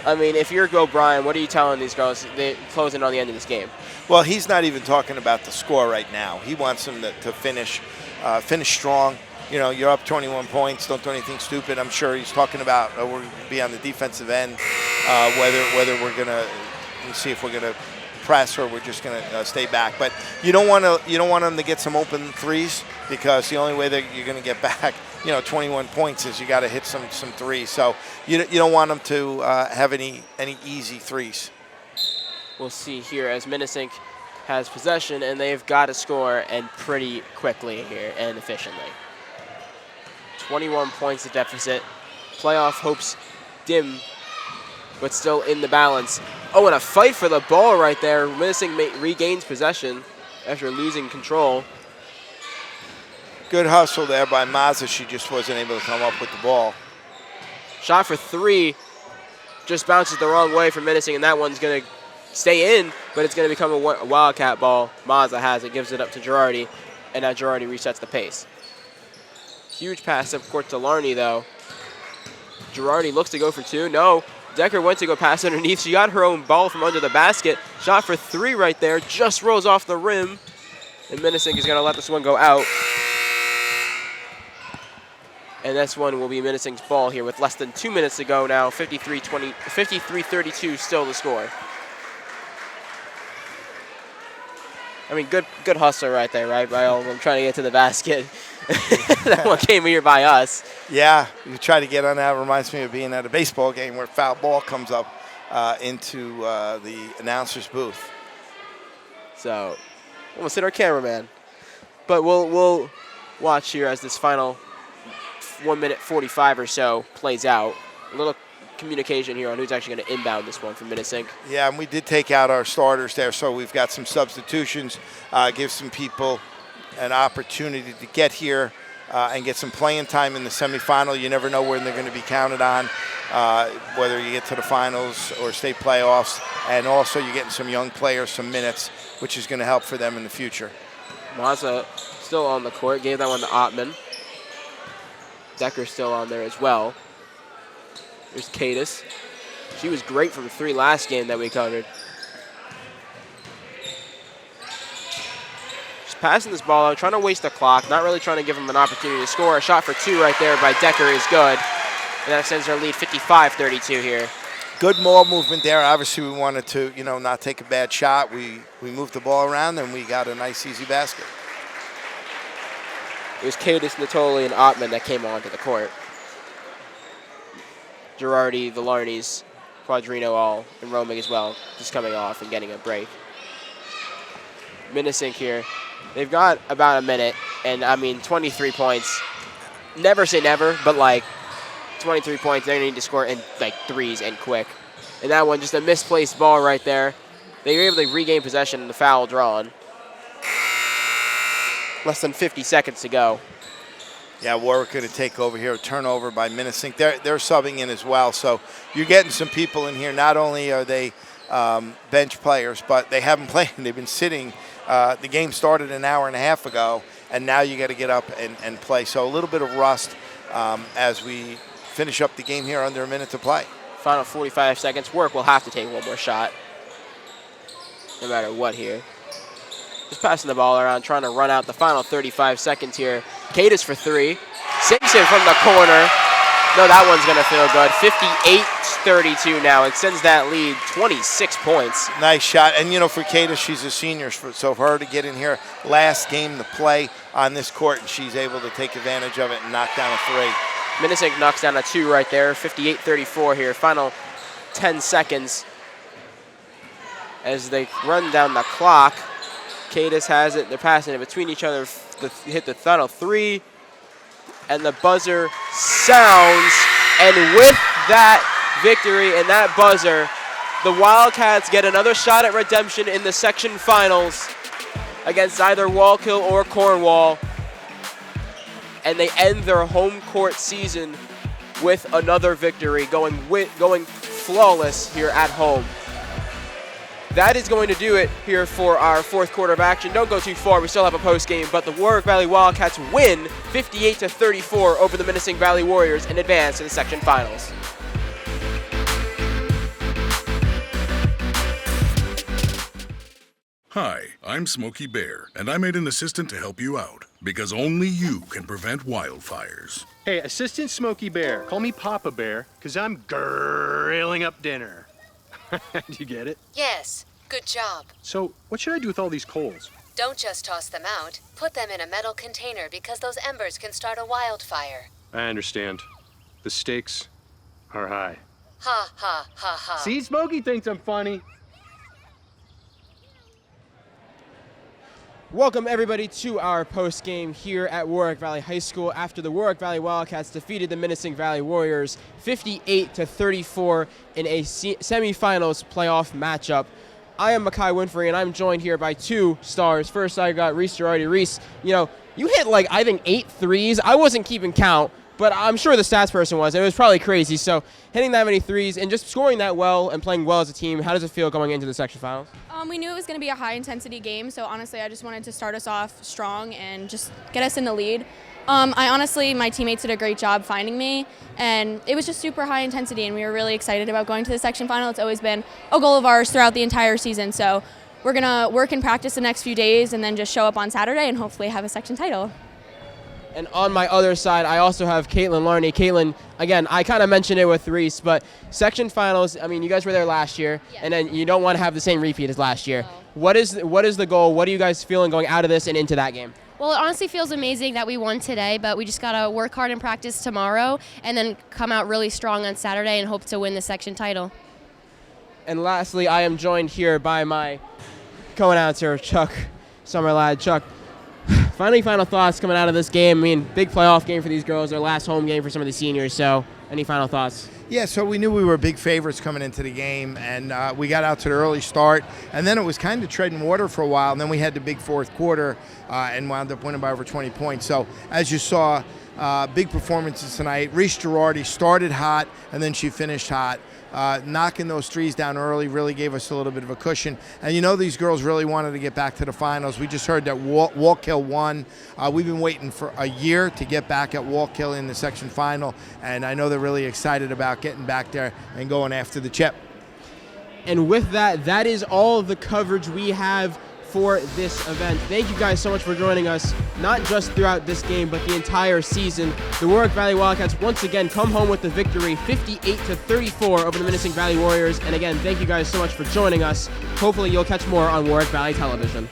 I mean, if you're O'Brien, what are you telling these girls? They're closing on the end of this game. Well, he's not even talking about the score right now. He wants them to finish strong. You're up 21 points. Don't do anything stupid. I'm sure he's talking about we're going to be on the defensive end, whether we're going to see if we're going to press or we're just going to stay back. But you don't want them to get some open threes, because the only way that you're going to get back 21 points is you got to hit some threes. So you don't want them to have any easy threes. We'll see here as Minisink has possession, and they've got to score, and pretty quickly here and efficiently. 21 points of deficit. Playoff hopes dim, but still in the balance. Oh, and a fight for the ball right there. Minisink regains possession after losing control. Good hustle there by Mazza. She just wasn't able to come up with the ball. Shot for 3. Just bounces the wrong way for Minisink, and that one's going to stay in, but it's going to become a Wildcat ball. Mazza has it, gives it up to Girardi, and now Girardi resets the pace. Huge pass up court to Larney, though. Girardi looks to go for 2. No. Decker went to go pass underneath. She got her own ball from under the basket. Shot for 3 right there. Just rolls off the rim. And Minisink is going to let this one go out. And this one will be Minisink's ball here with less than 2 minutes to go now. 53-32 still the score. I mean, good hustle right there, right? By all of them trying to get to the basket. That one came here by us. Yeah, you try to get on that. Reminds me of being at a baseball game where foul ball comes up into the announcer's booth. So, almost hit our cameraman. But we'll watch here as this final 1 minute 45 or so plays out. A little communication here on who's actually going to inbound this one from Minisink. Yeah, and we did take out our starters there, so we've got some substitutions. Give some people an opportunity to get here and get some playing time in the semifinal. You never know when they're going to be counted on, whether you get to the finals or state playoffs. And also you're getting some young players some minutes, which is going to help for them in the future. Maza still on the court, gave that one to Ottman. Decker's still on there as well. There's Cadis. She was great from 3 last game that we covered. Just passing this ball out, trying to waste the clock, not really trying to give them an opportunity to score. A shot for 2 right there by Decker is good. And that extends our lead 55-32 here. Good ball movement there. Obviously, we wanted to, not take a bad shot. We moved the ball around, and we got a nice, easy basket. It was Cadis, Natoli, and Ottman that came onto the court. Girardi, the Larneys, Quadrino all, and Romig as well, just coming off and getting a break. Minisink here. They've got about a minute, and 23 points. Never say never, but 23 points, they need to score in threes and quick. And that one, just a misplaced ball right there. They were able to regain possession and the foul drawn. Less than 50 seconds to go. Yeah, Warwick going to take over here. Turnover by Minisink. They're subbing in as well. So you're getting some people in here. Not only are they bench players, but they haven't played. They've been sitting. The game started an hour and a half ago, and now you got to get up and play. So a little bit of rust as we finish up the game here under a minute to play. Final 45 seconds. Warwick will have to take one more shot, no matter what here. Just passing the ball around, trying to run out the final 35 seconds here. Cadis for 3. Simpson from the corner. No, that one's going to feel good. 58-32 now. Extends that lead 26 points. Nice shot. And, for Cadis, she's a senior, so for her to get in here last game to play on this court, and she's able to take advantage of it and knock down a 3. Minisink knocks down a 2 right there. 58-34 here. Final 10 seconds as they run down the clock. Cadis has it. They're passing it between each other to hit the final 3. And the buzzer sounds. And with that victory and that buzzer, the Wildcats get another shot at redemption in the section finals against either Wallkill or Cornwall. And they end their home court season with another victory, going flawless here at home. That is going to do it here for our 4th quarter of action. Don't go too far, we still have a post game, but the Warwick Valley Wildcats win 58-34 over the Minisink Valley Warriors and advance to the section finals. Hi, I'm Smokey Bear, and I made an assistant to help you out, because only you can prevent wildfires. Hey, Assistant Smokey Bear, call me Papa Bear, because I'm grilling up dinner. Do you get it? Yes, good job. So, what should I do with all these coals? Don't just toss them out. Put them in a metal container because those embers can start a wildfire. I understand. The stakes are high. Ha, ha, ha, ha. See, Smokey thinks I'm funny. Welcome everybody to our post game here at Warwick Valley High School after the Warwick Valley Wildcats defeated the Minisink Valley Warriors 58-34 in a semifinals playoff matchup. I am Makai Winfrey and I'm joined here by 2 stars. First I got Reese Girardi. Reese, you hit I think 8 threes. I wasn't keeping count, but I'm sure the stats person was. It was probably crazy. So hitting that many threes and just scoring that well and playing well as a team, how does it feel going into the section finals? We knew it was going to be a high-intensity game, so honestly, I just wanted to start us off strong and just get us in the lead. My teammates did a great job finding me, and it was just super high intensity, and we were really excited about going to the section final. It's always been a goal of ours throughout the entire season, so we're going to work and practice the next few days and then just show up on Saturday and hopefully have a section title. And on my other side, I also have Caitlin Larney. Caitlin, again, I kind of mentioned it with Reese, but section finals, you guys were there last year, and then you don't want to have the same repeat as last year. No. What is the goal? What are you guys feeling going out of this and into that game? Well, it honestly feels amazing that we won today, but we just got to work hard in practice tomorrow and then come out really strong on Saturday and hope to win the section title. And lastly, I am joined here by my co-announcer, Chuck Summerlad. Chuck, final thoughts coming out of this game. Big playoff game for these girls, their last home game for some of the seniors, so any final thoughts? Yeah, so we knew we were big favorites coming into the game, and we got out to the early start, and then it was kind of treading water for a while, and then we had the big fourth quarter and wound up winning by over 20 points. So as you saw, big performances tonight. Reese Girardi started hot, and then she finished hot. Knocking those threes down early really gave us a little bit of a cushion. And you know these girls really wanted to get back to the finals. We just heard that Wildcat won. We've been waiting for a year to get back at Wildcat in the section final, and I know they're really excited about getting back there and going after the chip. And with that, that is all of the coverage we have for this event. Thank you guys so much for joining us, not just throughout this game, but the entire season. The Warwick Valley Wildcats once again come home with the victory, 58-34 over the Minisink Valley Warriors. And again, thank you guys so much for joining us. Hopefully you'll catch more on Warwick Valley Television.